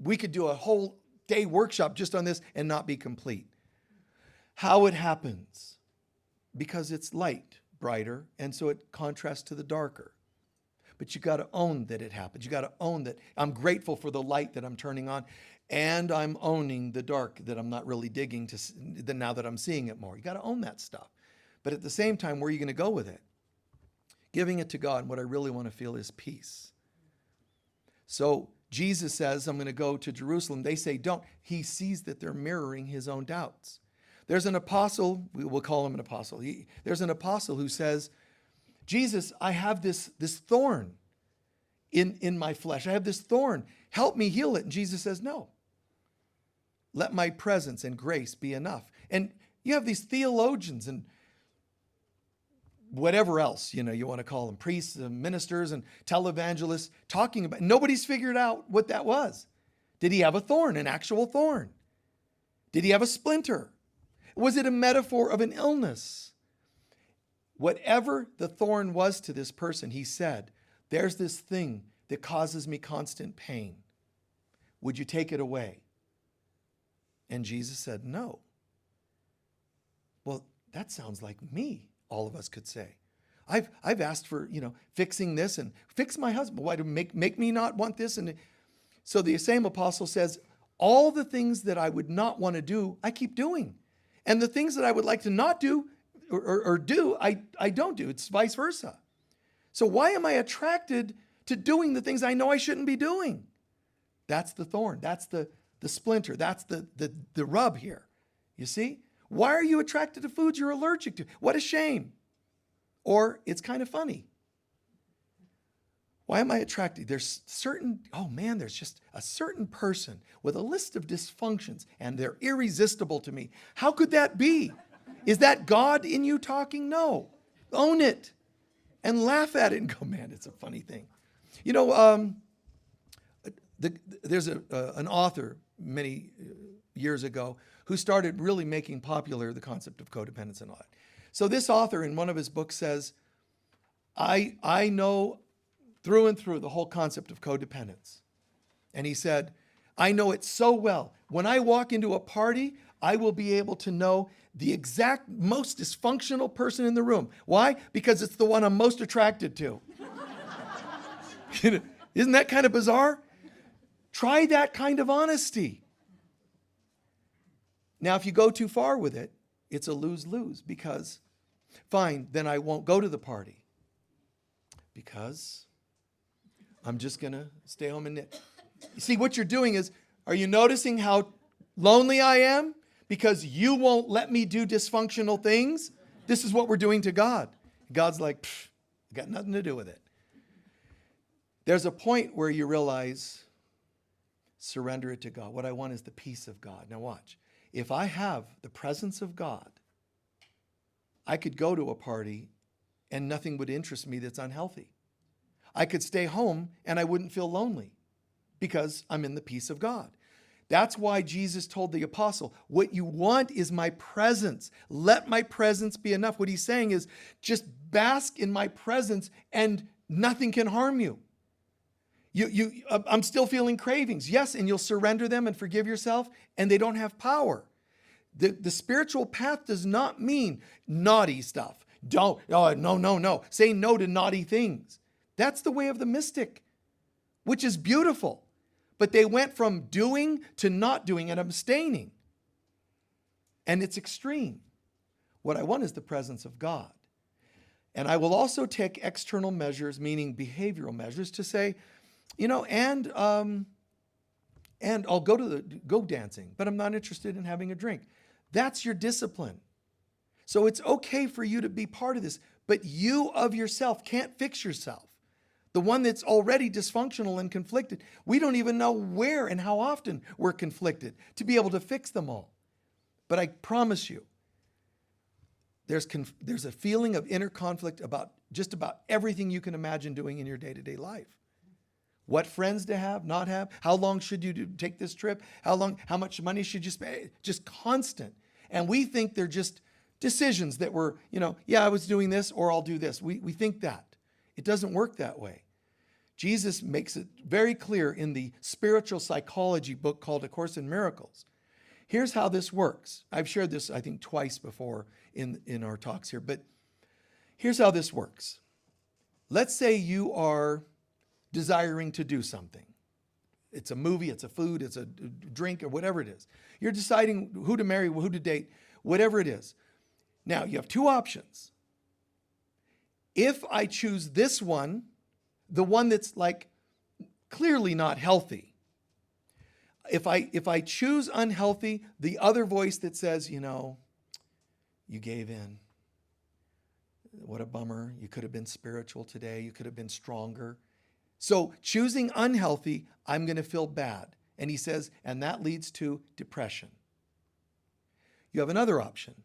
we could do a whole day workshop just on this and not be complete. How it happens, because it's light, brighter, and so it contrasts to the darker. But you got to own that it happens. You got to own that I'm grateful for the light that I'm turning on. And I'm owning the dark that I'm not really digging to now that I'm seeing it more. You got to own that stuff. But at the same time, where are you going to go with it? Giving it to God. And what I really want to feel is peace. So Jesus says, I'm going to go to Jerusalem. They say, don't. He sees that they're mirroring his own doubts. There's an apostle, we'll call him an apostle. There's an apostle who says, Jesus, I have this thorn in my flesh. I have this thorn. Help me heal it. And Jesus says, no. Let my presence and grace be enough. And you have these theologians and whatever else, you want to call them, priests and ministers and televangelists talking about, nobody's figured out what that was. Did he have a thorn, an actual thorn? Did he have a splinter? Was it a metaphor of an illness? Whatever the thorn was to this person, he said, there's this thing that causes me constant pain. Would you take it away? And Jesus said, no. Well, that sounds like me, all of us could say. I've asked for, fixing this and fix my husband. Why do make me not want this? And so the same apostle says, all the things that I would not want to do, I keep doing. And the things that I would like to not do or do, I don't do. It's vice versa. So why am I attracted to doing the things I know I shouldn't be doing? That's the thorn. That's the splinter. That's the rub here. You see? Why are you attracted to foods you're allergic to? What a shame. Or it's kind of funny. Why am I attracted? There's just a certain person with a list of dysfunctions and they're irresistible to me. How could that be? Is that God in you talking? No. Own it and laugh at it and go, man, it's a funny thing. There's an author many years ago who started really making popular the concept of codependence and all that. So this author in one of his books says, I know through and through the whole concept of codependence. And he said, I know it so well. When I walk into a party, I will be able to know the exact most dysfunctional person in the room. Why? Because it's the one I'm most attracted to. Isn't that kind of bizarre? Try that kind of honesty. Now, if you go too far with it, it's a lose-lose because, fine, then I won't go to the party because I'm just going to stay home and knit. You see, what you're doing is, are you noticing how lonely I am? Because you won't let me do dysfunctional things? This is what we're doing to God. God's like, got nothing to do with it. There's a point where you realize, surrender it to God. What I want is the peace of God. Now watch. If I have the presence of God, I could go to a party and nothing would interest me that's unhealthy. I could stay home and I wouldn't feel lonely because I'm in the peace of God. That's why Jesus told the apostle, what you want is my presence. Let my presence be enough. What he's saying is just bask in my presence and nothing can harm you. I'm still feeling cravings. Yes, and you'll surrender them and forgive yourself, and they don't have power. The spiritual path does not mean naughty stuff. No. Say no to naughty things. That's the way of the mystic, which is beautiful. But they went from doing to not doing and abstaining. And it's extreme. What I want is the presence of God. And I will also take external measures, meaning behavioral measures, to say, and I'll go dancing, but I'm not interested in having a drink. That's your discipline. So it's okay for you to be part of this, but you of yourself can't fix yourself. The one that's already dysfunctional and conflicted, we don't even know where and how often we're conflicted to be able to fix them all. But I promise you, there's a feeling of inner conflict about just about everything you can imagine doing in your day-to-day life. What friends to have, not have, how long should you take this trip, how much money should you spend, just constant. And we think they're just decisions that were, I was doing this or I'll do this. We think that. It doesn't work that way. Jesus makes it very clear in the spiritual psychology book called A Course in Miracles. Here's how this works. I've shared this, I think, twice before in our talks here, but here's how this works. Let's say you are desiring to do something. It's a movie, it's a food, it's a drink, or whatever it is. You're deciding who to marry, who to date, whatever it is. Now, you have two options. If I choose this one, the one that's like clearly not healthy, if I choose unhealthy, the other voice that says, you gave in. What a bummer. You could have been spiritual today. You could have been stronger. So choosing unhealthy, I'm going to feel bad. And he says, and that leads to depression. You have another option.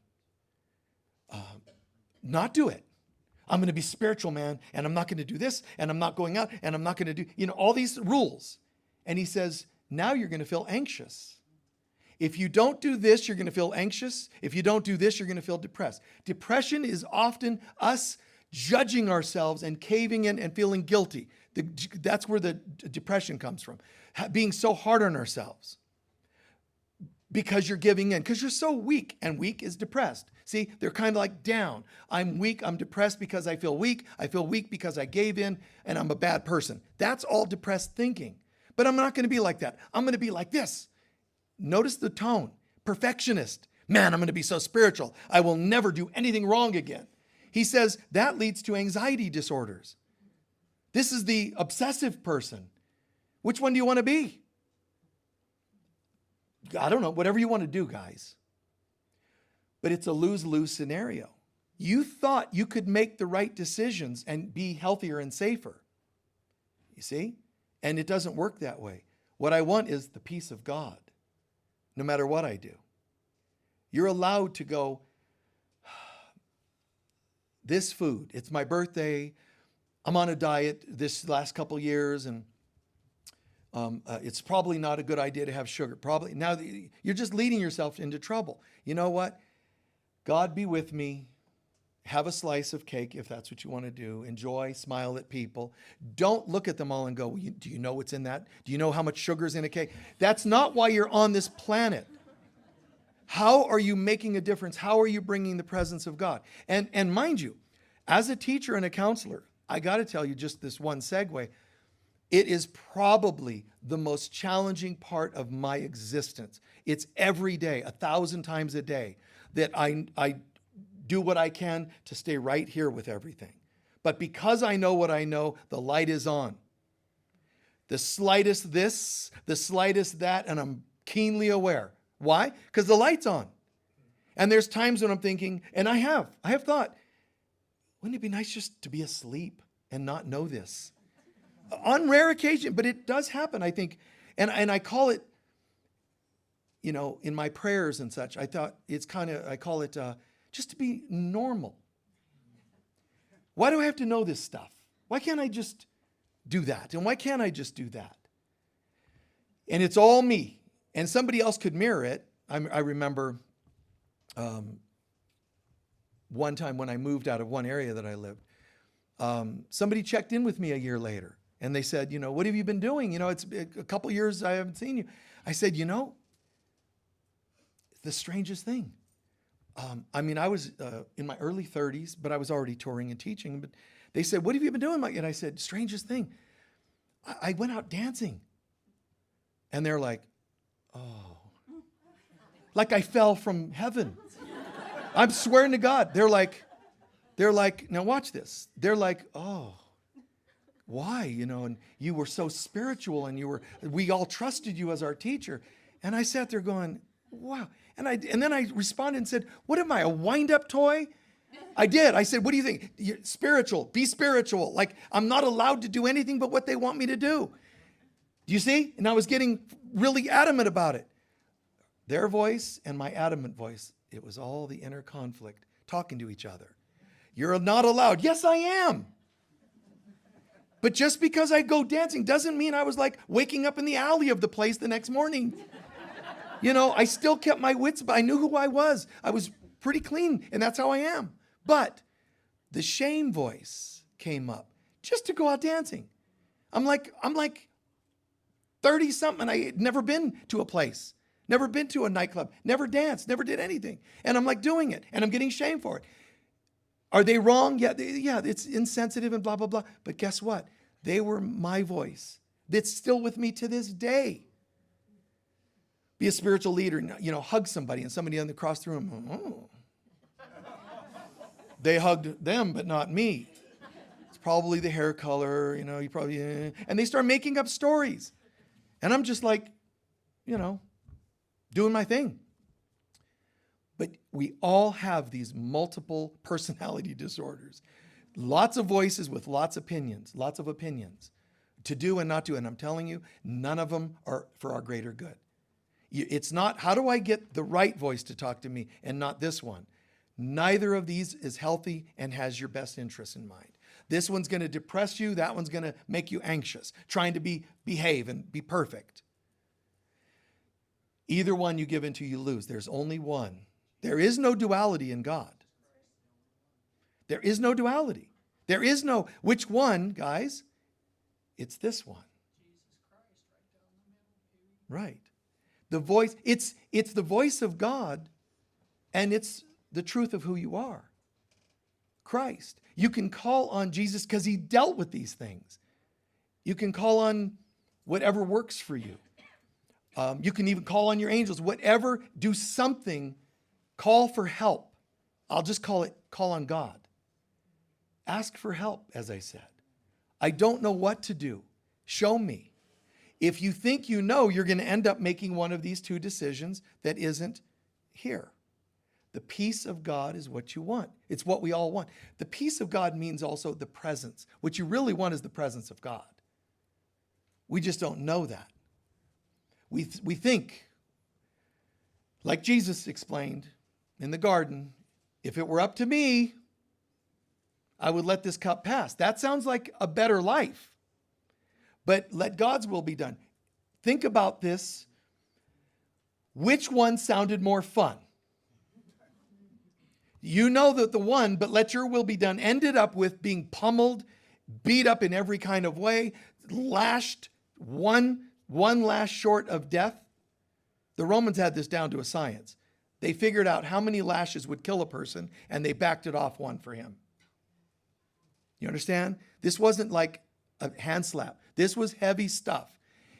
Not do it. I'm going to be spiritual, man, and I'm not going to do this, and I'm not going out, and I'm not going to do, all these rules. And he says, now you're going to feel anxious. If you don't do this, you're going to feel anxious. If you don't do this, you're going to feel depressed. Depression is often us judging ourselves and caving in and feeling guilty. That's where the depression comes from, being so hard on ourselves. Because you're giving in, because you're so weak, and weak is depressed. See, they're kind of like down. I'm weak, I'm depressed because I feel weak because I gave in, and I'm a bad person. That's all depressed thinking. But I'm not going to be like that. I'm going to be like this. Notice the tone. Perfectionist. Man, I'm going to be so spiritual. I will never do anything wrong again. He says that leads to anxiety disorders. This is the obsessive person. Which one do you want to be? I don't know, whatever you want to do, guys. But it's a lose-lose scenario. You thought you could make the right decisions and be healthier and safer. You see? And it doesn't work that way. What I want is the peace of God, no matter what I do. You're allowed to go, this food, it's my birthday, I'm on a diet this last couple years, and it's probably not a good idea to have sugar. Probably now you're just leading yourself into trouble. You know what? God be with me. Have a slice of cake if that's what you want to do. Enjoy, smile at people. Don't look at them all and go, do you know what's in that? Do you know how much sugar's in a cake? That's not why you're on this planet. How are you making a difference? How are you bringing the presence of God? And mind you, as a teacher and a counselor, I got to tell you just this one segue. It is probably the most challenging part of my existence. It's every day, 1,000 times a day, that I do what I can to stay right here with everything. But because I know what I know, the light is on. The slightest this, the slightest that, and I'm keenly aware. Why? Because the light's on. And there's times when I'm thinking, and I have thought, wouldn't it be nice just to be asleep and not know this? On rare occasion, but it does happen, I think. And I call it, in my prayers and such, I call it just to be normal. Why do I have to know this stuff? Why can't I just do that? And why can't I just do that? And it's all me. And somebody else could mirror it. I remember one time when I moved out of one area that I lived, somebody checked in with me a year later. And they said, what have you been doing? It's a couple years I haven't seen you. I said, the strangest thing. I was in my early 30s, but I was already touring and teaching. But they said, what have you been doing, Mike? And I said, strangest thing. I went out dancing. And they're like, oh. Like I fell from heaven. I'm swearing to God. They're like, now watch this. They're like, oh. Why? And you were so spiritual and we all trusted you as our teacher. And I sat there going, wow. And then I responded and said, what am I, a wind-up toy? I did. I said, what do you think? You're spiritual. Be spiritual. Like I'm not allowed to do anything but what they want me to do. Do you see? And I was getting really adamant about it. Their voice and my adamant voice, it was all the inner conflict talking to each other. You're not allowed. Yes, I am. But just because I go dancing doesn't mean I was like waking up in the alley of the place the next morning. I still kept my wits, but I knew who I was. I was pretty clean, and that's how I am. But the shame voice came up just to go out dancing. I'm like 30-something. I had never been to a place, never been to a nightclub, never danced, never did anything. And I'm like doing it, and I'm getting shamed for it. Are they wrong? Yeah, it's insensitive and blah, blah, blah. But guess what? They were my voice. That's still with me to this day. Be a spiritual leader, hug somebody and somebody across the room. Oh. They hugged them, but not me. It's probably the hair color, you probably, and they start making up stories. And I'm just like, doing my thing. But we all have these multiple personality disorders. Lots of voices with lots of opinions to do and not do. And I'm telling you, none of them are for our greater good. It's not, how do I get the right voice to talk to me and not this one? Neither of these is healthy and has your best interests in mind. This one's going to depress you. That one's going to make you anxious, trying to behave and be perfect. Either one you give into, you lose. There's only one. There is no duality in God. There is no duality. There is no, which one, guys? It's this one. Right. The voice, it's the voice of God, and it's the truth of who you are. Christ. You can call on Jesus because he dealt with these things. You can call on whatever works for you. You can even call on your angels. Whatever, do something. Call for help. I'll just call on God. Ask for help, as I said. I don't know what to do. Show me. If you think you know, you're going to end up making one of these two decisions that isn't here. The peace of God is what you want. It's what we all want. The peace of God means also the presence. What you really want is the presence of God. We just don't know that. We think, like Jesus explained in the garden, if it were up to me, I would let this cup pass. That sounds like a better life. But let God's will be done. Think about this. Which one sounded more fun? You know that the one, but let your will be done, ended up with being pummeled, beat up in every kind of way, lashed, one lash short of death. The Romans had this down to a science. They figured out how many lashes would kill a person, and they backed it off one for him. You understand? This wasn't like a hand slap. This was heavy stuff.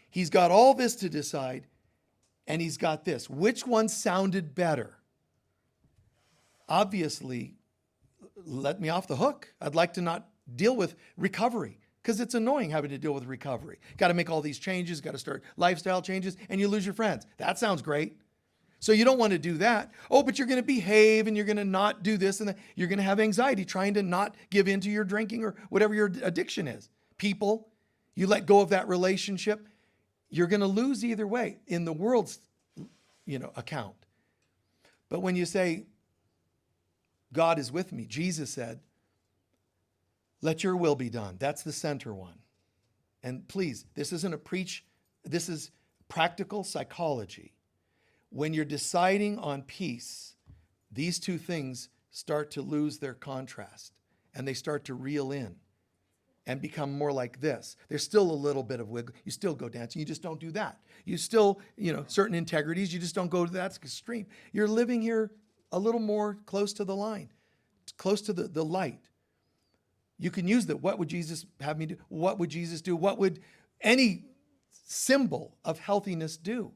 He's got all this to decide, and he's got this. Which one sounded better? Obviously, let me off the hook. I'd like to not deal with recovery because it's annoying having to deal with recovery. Got to make all these changes, got to start lifestyle changes, and you lose your friends. That sounds great. So you don't want to do that. Oh, but you're going to behave and you're going to not do this and that. You're going to have anxiety trying to not give in to your drinking or whatever your addiction is. People, you let go of that relationship, you're going to lose either way in the world's, account. But when you say, God is with me, Jesus said, Let your will be done. That's the center one. And please, this isn't a preach, this is practical psychology. When you're deciding on peace, these two things start to lose their contrast and they start to reel in and become more like this. There's still a little bit of wiggle. You still go dancing. You just don't do that. You still, certain integrities, you just don't go to that extreme. You're living here a little more close to the line, close to the light. You can use the, what would Jesus have me do? What would Jesus do? What would any symbol of healthiness do?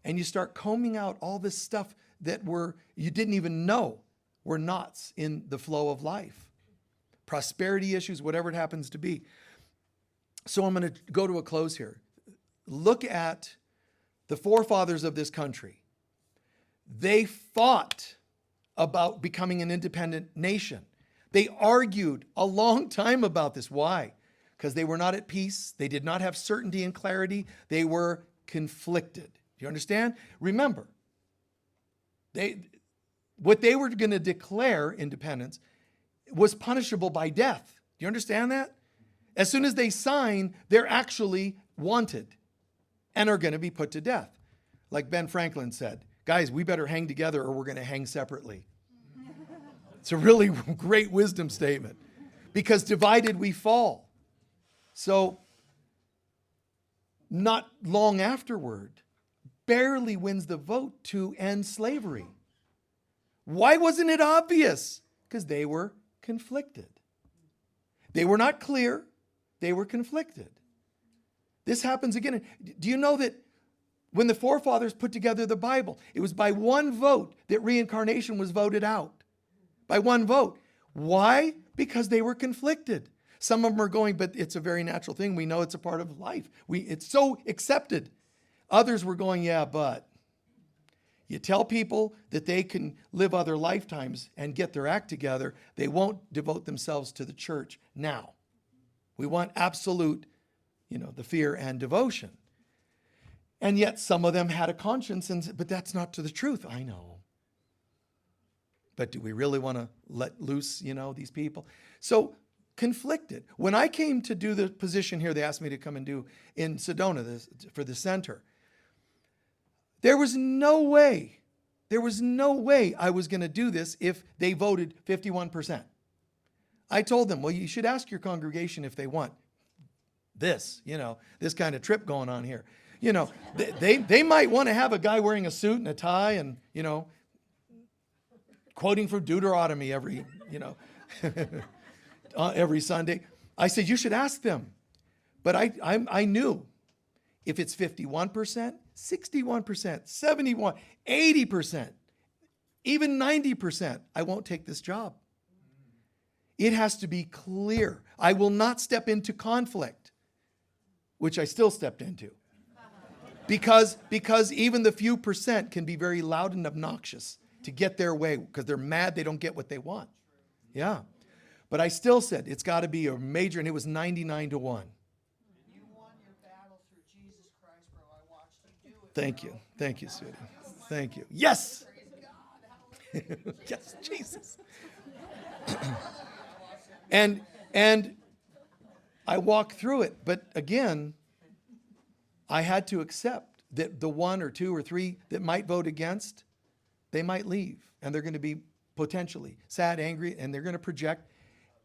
And you start combing out all this stuff that you didn't even know were knots in the flow of life. Prosperity issues, whatever it happens to be. So I'm going to go to a close here. Look at the forefathers of this country. They fought about becoming an independent nation. They argued a long time about this. Why? Because they were not at peace. They did not have certainty and clarity. They were conflicted. Do you understand? Remember, what they were going to declare independence was punishable by death. Do you understand that? As soon as they sign, they're actually wanted and are going to be put to death. Like Ben Franklin said, guys, we better hang together or we're going to hang separately. It's a really great wisdom statement because divided we fall. So not long afterward, barely wins the vote to end slavery. Why wasn't it obvious? Because they were conflicted. They were not clear. They were conflicted. This happens again. Do you know that when the forefathers put together the Bible, it was by one vote that reincarnation was voted out? By one vote. Why? Because they were conflicted. Some of them are going, but it's a very natural thing. We know it's a part of life. It's so accepted. Others were going, yeah, but. You tell people that they can live other lifetimes and get their act together, they won't devote themselves to the church now. We want absolute, the fear and devotion. And yet some of them had a conscience, but that's not to the truth. I know. But do we really want to let loose, these people? So conflicted. When I came to do the position here, they asked me to come and do in Sedona for the center. There was no way I was going to do this if they voted 51%. I told them, well, you should ask your congregation if they want this kind of trip going on here. They might want to have a guy wearing a suit and a tie and, quoting from Deuteronomy every Sunday. I said, you should ask them. But I knew if it's 51%, 61%, 71%, 80%, even 90%, I won't take this job. It has to be clear. I will not step into conflict, which I still stepped into. Because even the few percent can be very loud and obnoxious to get their way because they're mad they don't get what they want. Yeah. But I still said it's got to be a major, and it was 99-1. You won your battle through Jesus Christ, bro. I watched you do it. Thank you. Thank you, sweetie. Thank you. Yes. Yes, Jesus. And I walked through it. But again, I had to accept that the 1 or 2 or 3 that might vote against, they might leave. And they're going to be potentially sad, angry, and they're going to project.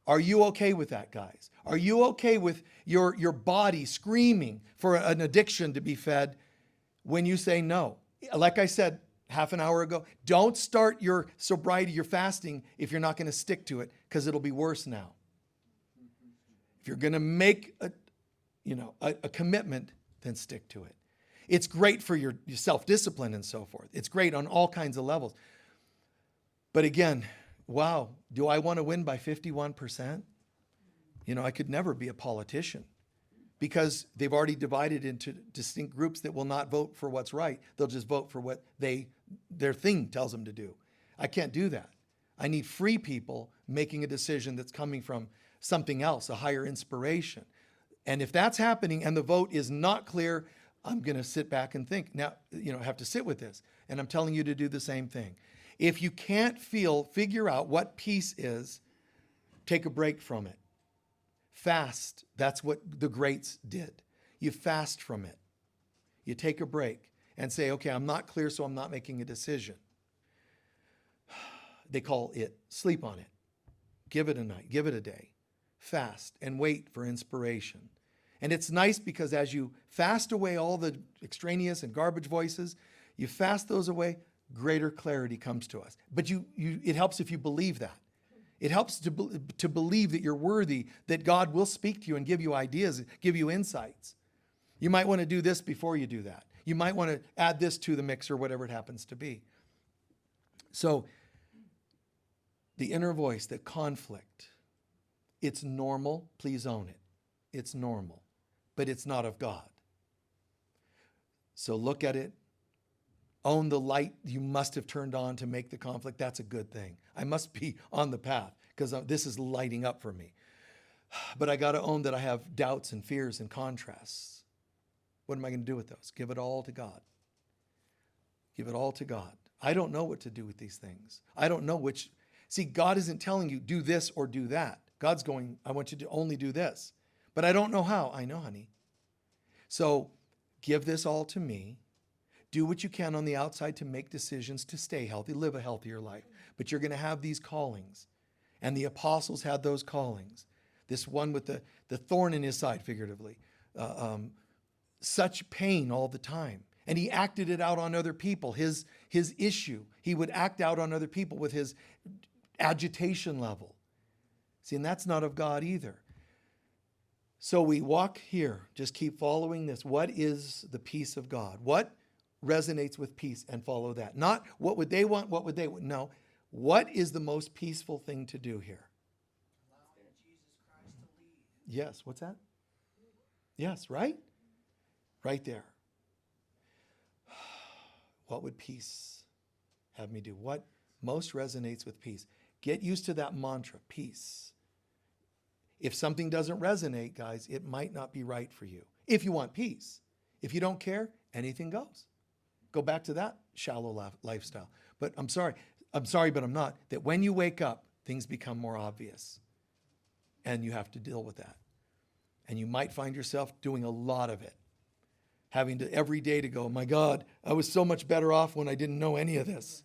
Are you okay with that, guys? Are you okay with your body screaming for an addiction to be fed when you say no? Like I said half an hour ago, don't start your sobriety, your fasting, if you're not going to stick to it, because it'll be worse now. If you're going to make a commitment, then stick to it. It's great for your self-discipline and so forth. It's great on all kinds of levels. But again, wow, do I want to win by 51%? I could never be a politician because they've already divided into distinct groups that will not vote for what's right. They'll just vote for what their thing tells them to do. I can't do that. I need free people making a decision that's coming from something else, a higher inspiration. And if that's happening and the vote is not clear, I'm going to sit back and think. Now, have to sit with this. And I'm telling you to do the same thing. If you can't figure out what peace is, take a break from it. Fast. That's what the greats did. You fast from it. You take a break and say, okay, I'm not clear, so I'm not making a decision. They call it sleep on it. Give it a night, give it a day. Fast and wait for inspiration. And it's nice because as you fast away all the extraneous and garbage voices, you fast those away, greater clarity comes to us. But it helps if you believe that. It helps to believe that you're worthy, that God will speak to you and give you ideas, give you insights. You might want to do this before you do that. You might want to add this to the mix or whatever it happens to be. So the inner voice, the conflict, it's normal. Please own it. It's normal, but it's not of God. So look at it. Own the light you must have turned on to make the conflict. That's a good thing. I must be on the path because this is lighting up for me. But I got to own that I have doubts and fears and contrasts. What am I going to do with those? Give it all to God. Give it all to God. I don't know what to do with these things. I don't know which. See, God isn't telling you do this or do that. God's going, I want you to only do this. But I don't know how. I know, honey. So give this all to me. Do what you can on the outside to make decisions to stay healthy, live a healthier life. But you're going to have these callings. And the apostles had those callings. This one with the thorn in his side, figuratively. Such pain all the time. And he acted it out on other people. His issue, he would act out on other people with his agitation level. See, and that's not of God either. So we walk here, just keep following this. What is the peace of God? What resonates with peace, and follow that? Not what would they want, what would they want? No. What is the most peaceful thing to do here? Allow Jesus Christ to lead. Yes, what's that? Yes, right? Right there. What would peace have me do? What most resonates with peace? Get used to that mantra, peace. If something doesn't resonate, guys, it might not be right for you. If you want peace. If you don't care, anything goes. Go back to that shallow lifestyle. But I'm sorry, but I'm not. That when you wake up, things become more obvious. And you have to deal with that. And you might find yourself doing a lot of it. Having to every day to go, my God, I was so much better off when I didn't know any of this.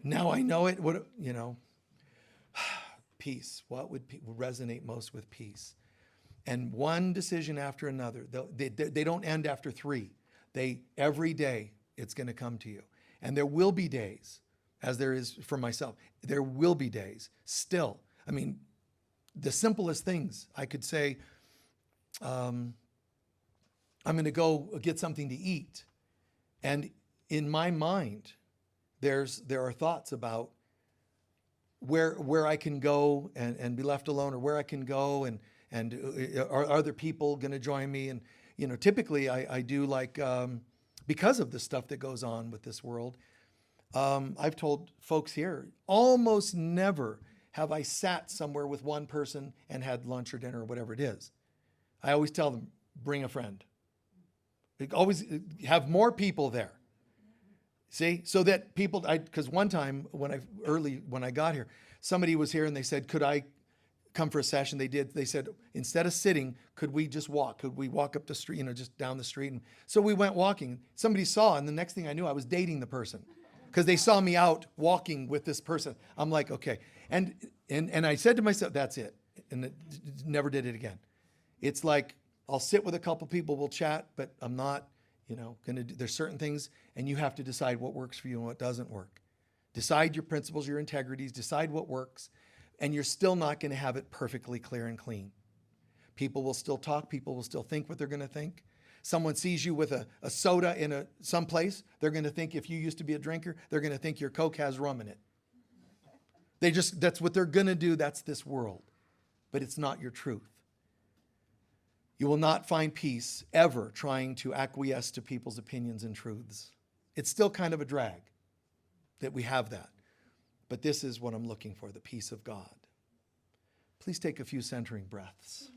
Now I know it. What, peace. What would resonate most with peace? And one decision after another. They don't end after 3. Every day it's going to come to you. And there will be days, as there is for myself, there will be days still. I mean, the simplest things I could say, I'm going to go get something to eat. And in my mind, there are thoughts about where I can go and be left alone, or where I can go and are other people going to join me? And, typically I do like, because of the stuff that goes on with this world, I've told folks here, almost never have I sat somewhere with one person and had lunch or dinner or whatever it is. I always tell them, bring a friend. Always have more people there. See, so that people, because one time when I got here, somebody was here and they said, could I come for a session? They did. They said, instead of sitting, could we just walk? Could we walk up the street, just down the street? And so we went walking. Somebody saw, and the next thing I knew, I was dating the person because they saw me out walking with this person. I'm like, okay. And I said to myself, that's it. And never did it again. It's like, I'll sit with a couple people, we'll chat, but I'm not, going to do, there's certain things, and you have to decide what works for you and what doesn't work. Decide your principles, your integrities, decide what works, and you're still not going to have it perfectly clear and clean. People will still talk, people will still think what they're going to think. Someone sees you with a soda in some place, they're going to think, if you used to be a drinker, they're going to think your Coke has rum in it. That's what they're going to do, that's this world. But it's not your truth. You will not find peace ever trying to acquiesce to people's opinions and truths. It's still kind of a drag that we have that. But this is what I'm looking for, the peace of God. Please take a few centering breaths.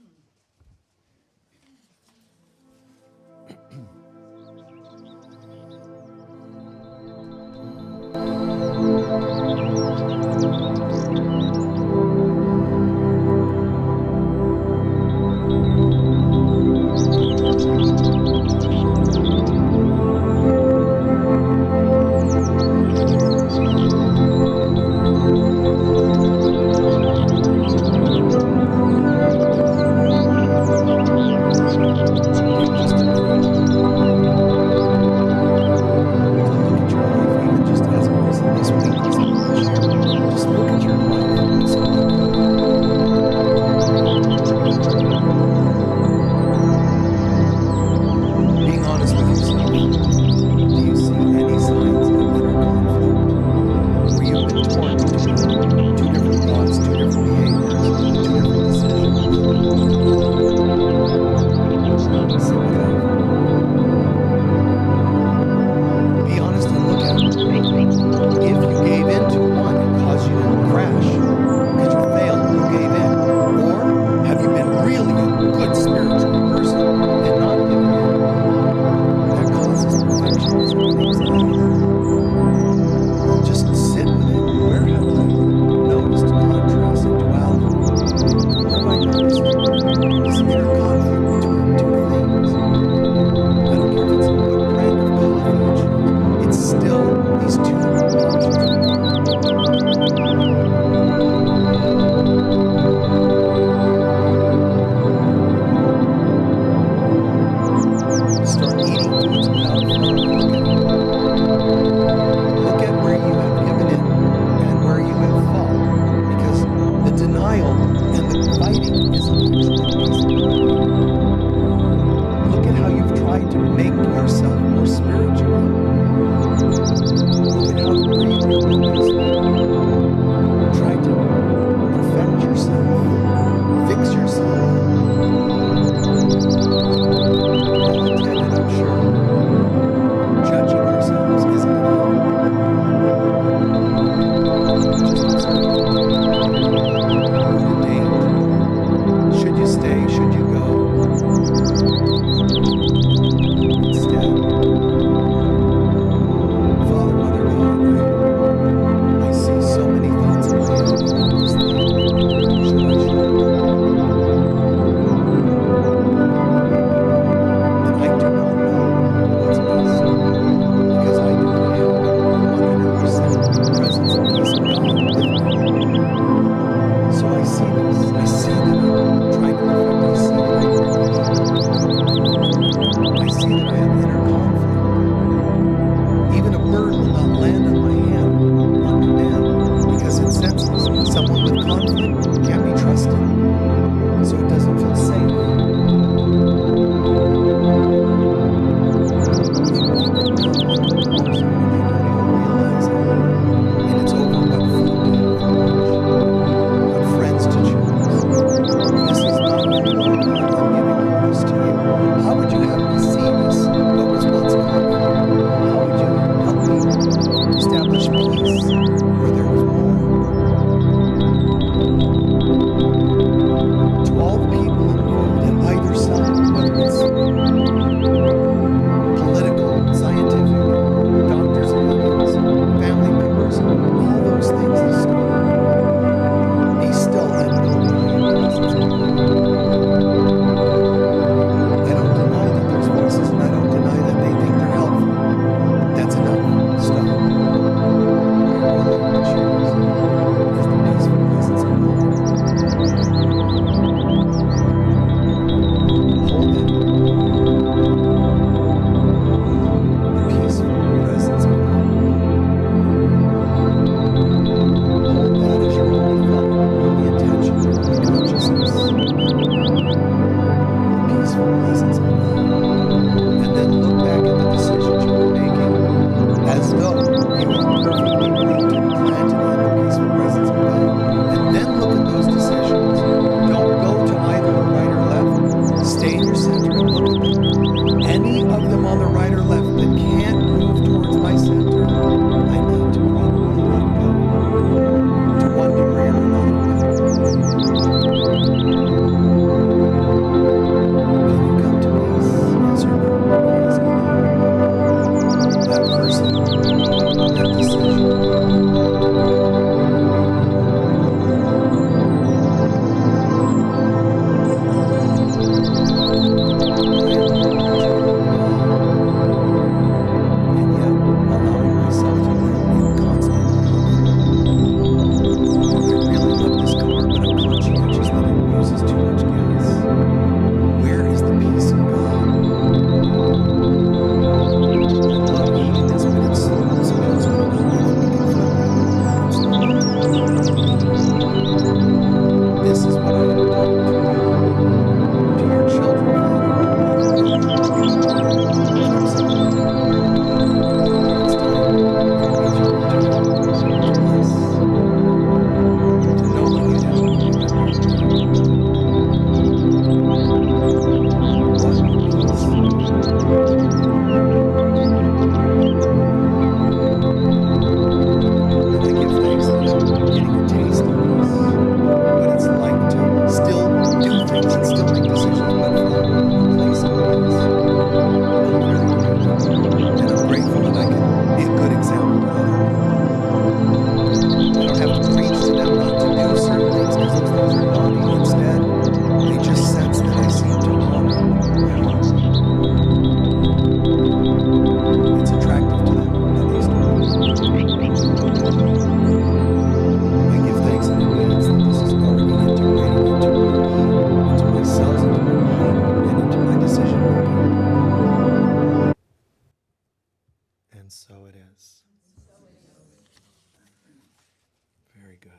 where there was more. To all the people involved at either side, whether it's political, scientific, doctors' opinions, family members, all those things is still. Be still and know that I am present. I don't deny that there's voices, and I don't deny that they think they're helpful. That's enough. Stop. Where all I choose is the peaceful presence of God. Hold it. The peaceful presence of God. Hold that as your only thought, your only intention, your only consciousness. The peaceful presence of God. And then look back at the decisions you were making as though you were perfectly rooted and planted in the peaceful presence of God. And then look at those decisions. Don't go to either the right or left. Stay in your center and look at them. Any of them on the right or left that can't move towards my center, I need to probably let go to one degree or another. Can you come to peace? Yes or no? I'm asking you. That person, that decision. I am the only child of God, and yet allowing myself to grow in constant conflict. I really love this car, but I'm conscientious that it uses too much gas. Where is the peace of God? I love eating this, but it's supposedly not good for me, conflicted. It's not. This is what I have done to you, to your children, Father, Mother, and I'm saying, it's time for me to return, to bless, to know what you'd have me do that you would do. What would peace be? And I give thanks that I'm getting a taste of peace, what it's like to still do things and still make decisions, but from a place of peace. I'm very grateful. And I'm grateful that I can be a good example to other people. I don't have to preach to them not to do certain things because those things are naughty. Instead, they just sense that I seem to honor my heart. It's attractive to them, at least. I give thanks in advance that this is already integrating into my being, into my cells, into my mind, and into my decision making. And so it is. Very good.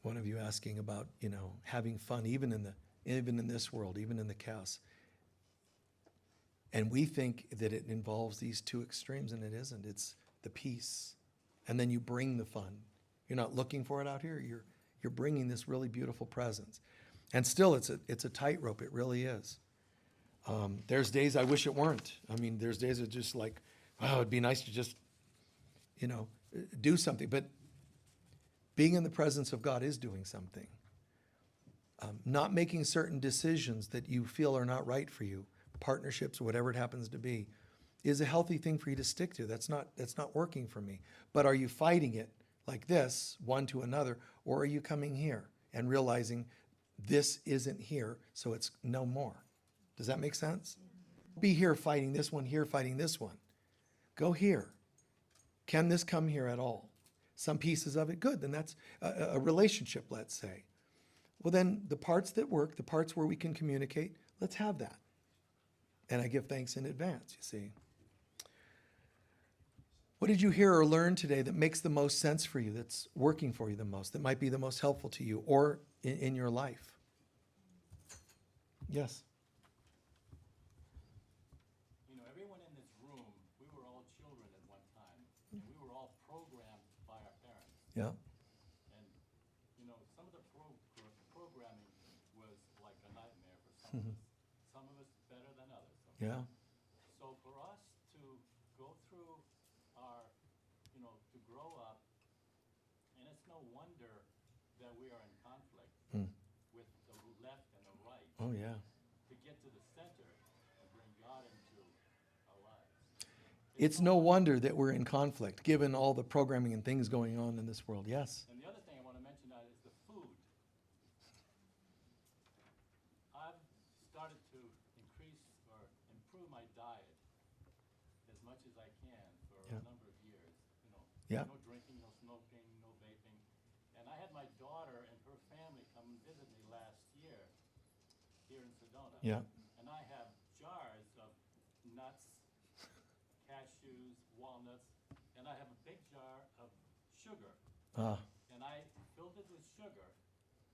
One of you asking about, having fun even in this world, even in the chaos. And we think that it involves these two extremes, and it isn't. It's the peace. And then you bring the fun. You're not looking for it out here. You're bringing this really beautiful presence. And still, it's a tightrope. It really is. There's days I wish it weren't. I mean, there's days it's just like, wow, it'd be nice to just, do something. But being in the presence of God is doing something. Not making certain decisions that you feel are not right for you, partnerships, whatever it happens to be, is a healthy thing for you to stick to. That's not working for me. But are you fighting it like this, one to another, or are you coming here and realizing this isn't here, so it's no more? Does that make sense? Be here fighting this one, here fighting this one. Go here. Can this come here at all? Some pieces of it, good. Then that's a relationship, let's say. Well, then the parts that work, the parts where we can communicate, let's have that. And I give thanks in advance, you see. What did you hear or learn today that makes the most sense for you, that's working for you the most, that might be the most helpful to you or in your life? Yes. Everyone in this room, we were all children at one time, and we were all programmed by our parents. Yeah. And, some of the programming was Some of us better than others. Okay? Yeah. So for us to go through our, to grow up, and it's no wonder that we are in conflict Mm. with the left and the right Oh, yeah. to get to the center and bring God into our lives. It's no wonder that we're in conflict, given all the programming and things going on in this world. Yes. And the other thing I want to mention now is the food. I've started to increase or improve my diet as much as I can for Yeah. a number of years. Yeah. No drinking, no smoking, no vaping. And I had my daughter and her family come and visit me last year here in Sedona. Yeah. And I have jars of nuts, cashews, walnuts, and I have a big jar of sugar. Ah. And I filled it with sugar,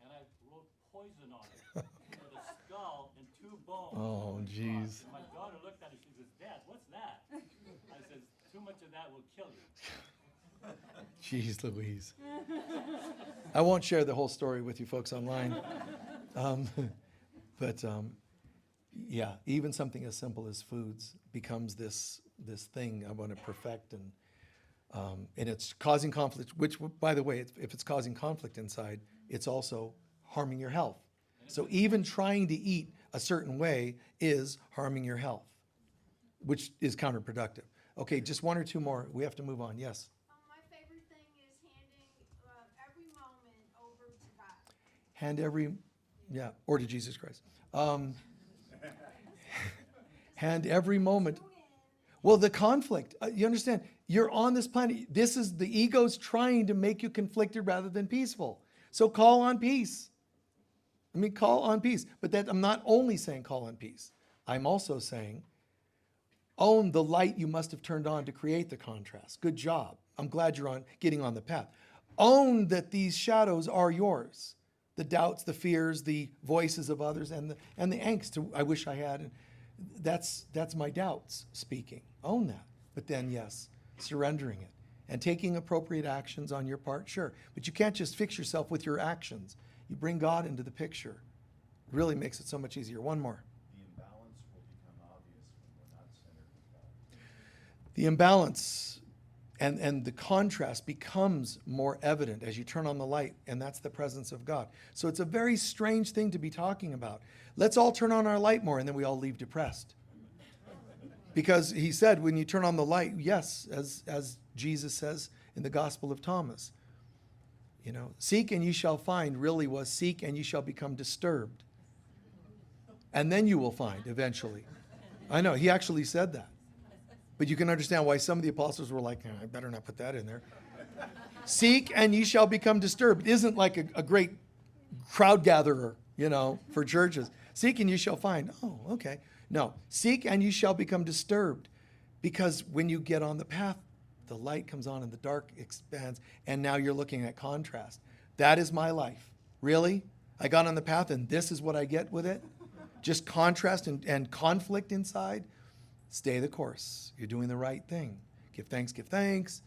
and I wrote poison on it with a skull and 2 bones. Oh, jeez. And my daughter looked at it, she says, "Dad, what's that?" I says, "Too much of that will kill you." Jeez Louise. I won't share the whole story with you folks online. But yeah, even something as simple as foods becomes this thing I want to perfect, and it's causing conflict, which, by the way, if it's causing conflict inside, it's also harming your health. So even trying to eat a certain way is harming your health, which is counterproductive. Okay, just 1 or 2 more. We have to move on. Yes. My favorite thing is handing every moment over to God. Hand every, yeah, or to Jesus Christ. Hand every moment. Well, the conflict, you understand, you're on this planet. This is the ego's trying to make you conflicted rather than peaceful. So call on peace. Call on peace. But that I'm not only saying call on peace. I'm also saying own the light you must have turned on to create the contrast. Good job. I'm glad you're getting on the path. Own that these shadows are yours. The doubts, the fears, the voices of others, and the angst I wish I had. And that's my doubts speaking. Own that. But then, yes, surrendering it and taking appropriate actions on your part, sure. But you can't just fix yourself with your actions. You bring God into the picture. It really makes it so much easier. One more. The imbalance will become obvious when we're not centered with God. The imbalance and the contrast becomes more evident as you turn on the light, and that's the presence of God. So it's a very strange thing to be talking about. Let's all turn on our light more, and then we all leave depressed. Because he said, when you turn on the light, yes, as Jesus says in the Gospel of Thomas, seek and you shall find really was seek and you shall become disturbed. And then you will find eventually. I know, he actually said that. But you can understand why some of the apostles were like, I better not put that in there. Seek and ye shall become disturbed. It isn't like a great crowd gatherer, for churches. Seek and you shall find. Oh, okay. No, seek and you shall become disturbed. Because when you get on the path, the light comes on and the dark expands, and now you're looking at contrast. That is my life. Really? I got on the path and this is what I get with it? Just contrast and conflict inside? Stay the course. You're doing the right thing. Give thanks,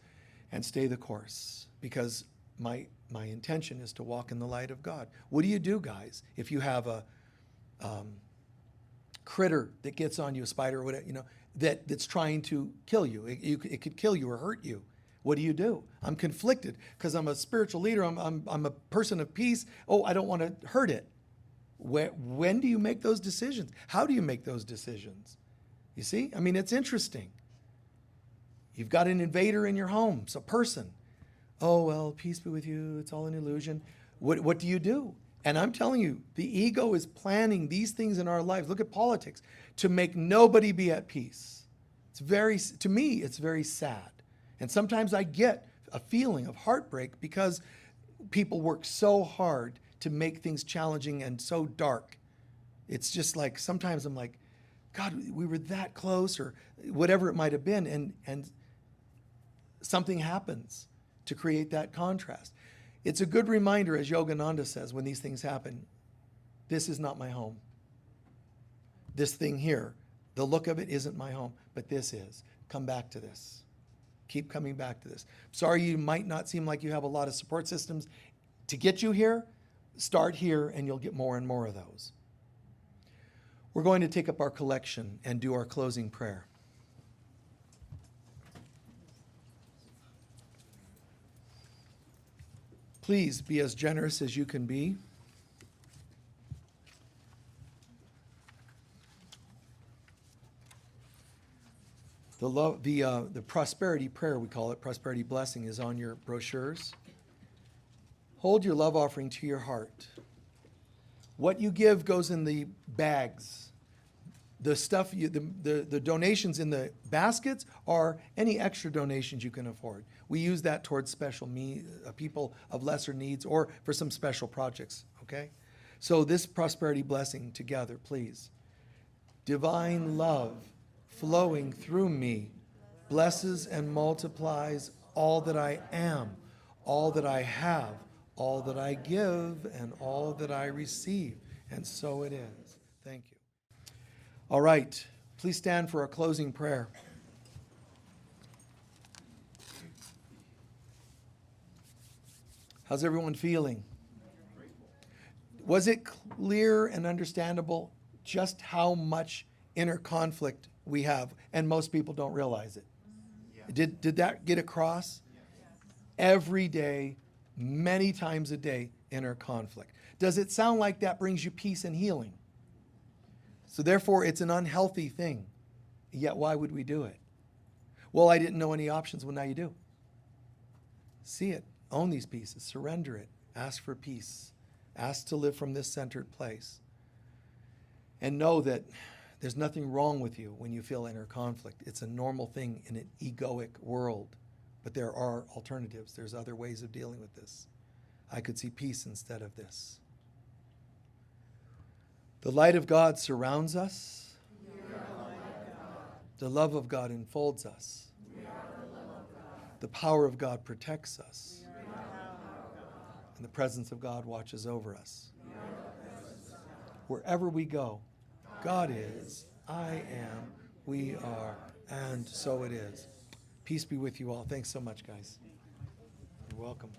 and stay the course. Because my intention is to walk in the light of God. What do you do, guys, if you have a critter that gets on you, a spider or whatever, that's trying to kill you? It could kill you or hurt you. What do? I'm conflicted because I'm a spiritual leader. I'm a person of peace. Oh, I don't want to hurt it. When do you make those decisions? How do you make those decisions? You see? It's interesting. You've got an invader in your home. It's a person. Oh, well, peace be with you. It's all an illusion. What do you do? And I'm telling you, the ego is planning these things in our lives. Look at politics, to make nobody be at peace. To me, it's very sad. And sometimes I get a feeling of heartbreak because people work so hard to make things challenging and so dark. It's just like, sometimes I'm like, God, we were that close, or whatever it might have been, and something happens to create that contrast. It's a good reminder, as Yogananda says, when these things happen, this is not my home. This thing here, the look of it isn't my home, but this is. Come back to this. Keep coming back to this. Sorry, you might not seem like you have a lot of support systems to get you here. Start here, and you'll get more and more of those. We're going to take up our collection and do our closing prayer. Please be as generous as you can be. The prosperity prayer, we call it, prosperity blessing, is on your brochures. Hold your love offering to your heart. What you give goes in the bags. The stuff, the donations in the baskets are any extra donations you can afford. We use that towards special people of lesser needs or for some special projects, okay? So this prosperity blessing together, please. Divine love flowing through me blesses and multiplies all that I am, all that I have, all that I give, and all that I receive. And so it is. Thank you. All right. Please stand for our closing prayer. How's everyone feeling? Was it clear and understandable just how much inner conflict we have, and most people don't realize it? Did that get across? Every day, many times a day, inner conflict. Does it sound like that brings you peace and healing? So therefore, it's an unhealthy thing. Yet why would we do it? Well, I didn't know any options. Well, now you do. See it. Own these pieces. Surrender it. Ask for peace. Ask to live from this centered place. And know that there's nothing wrong with you when you feel inner conflict. It's a normal thing in an egoic world. But there are alternatives. There's other ways of dealing with this. I could see peace instead of this. The light of God surrounds us. The love of God enfolds us. The power of God protects us. And the presence of God watches over us. Wherever we go, God is, I am, we are, and so it is. Peace be with you all. Thanks so much, guys. You're welcome.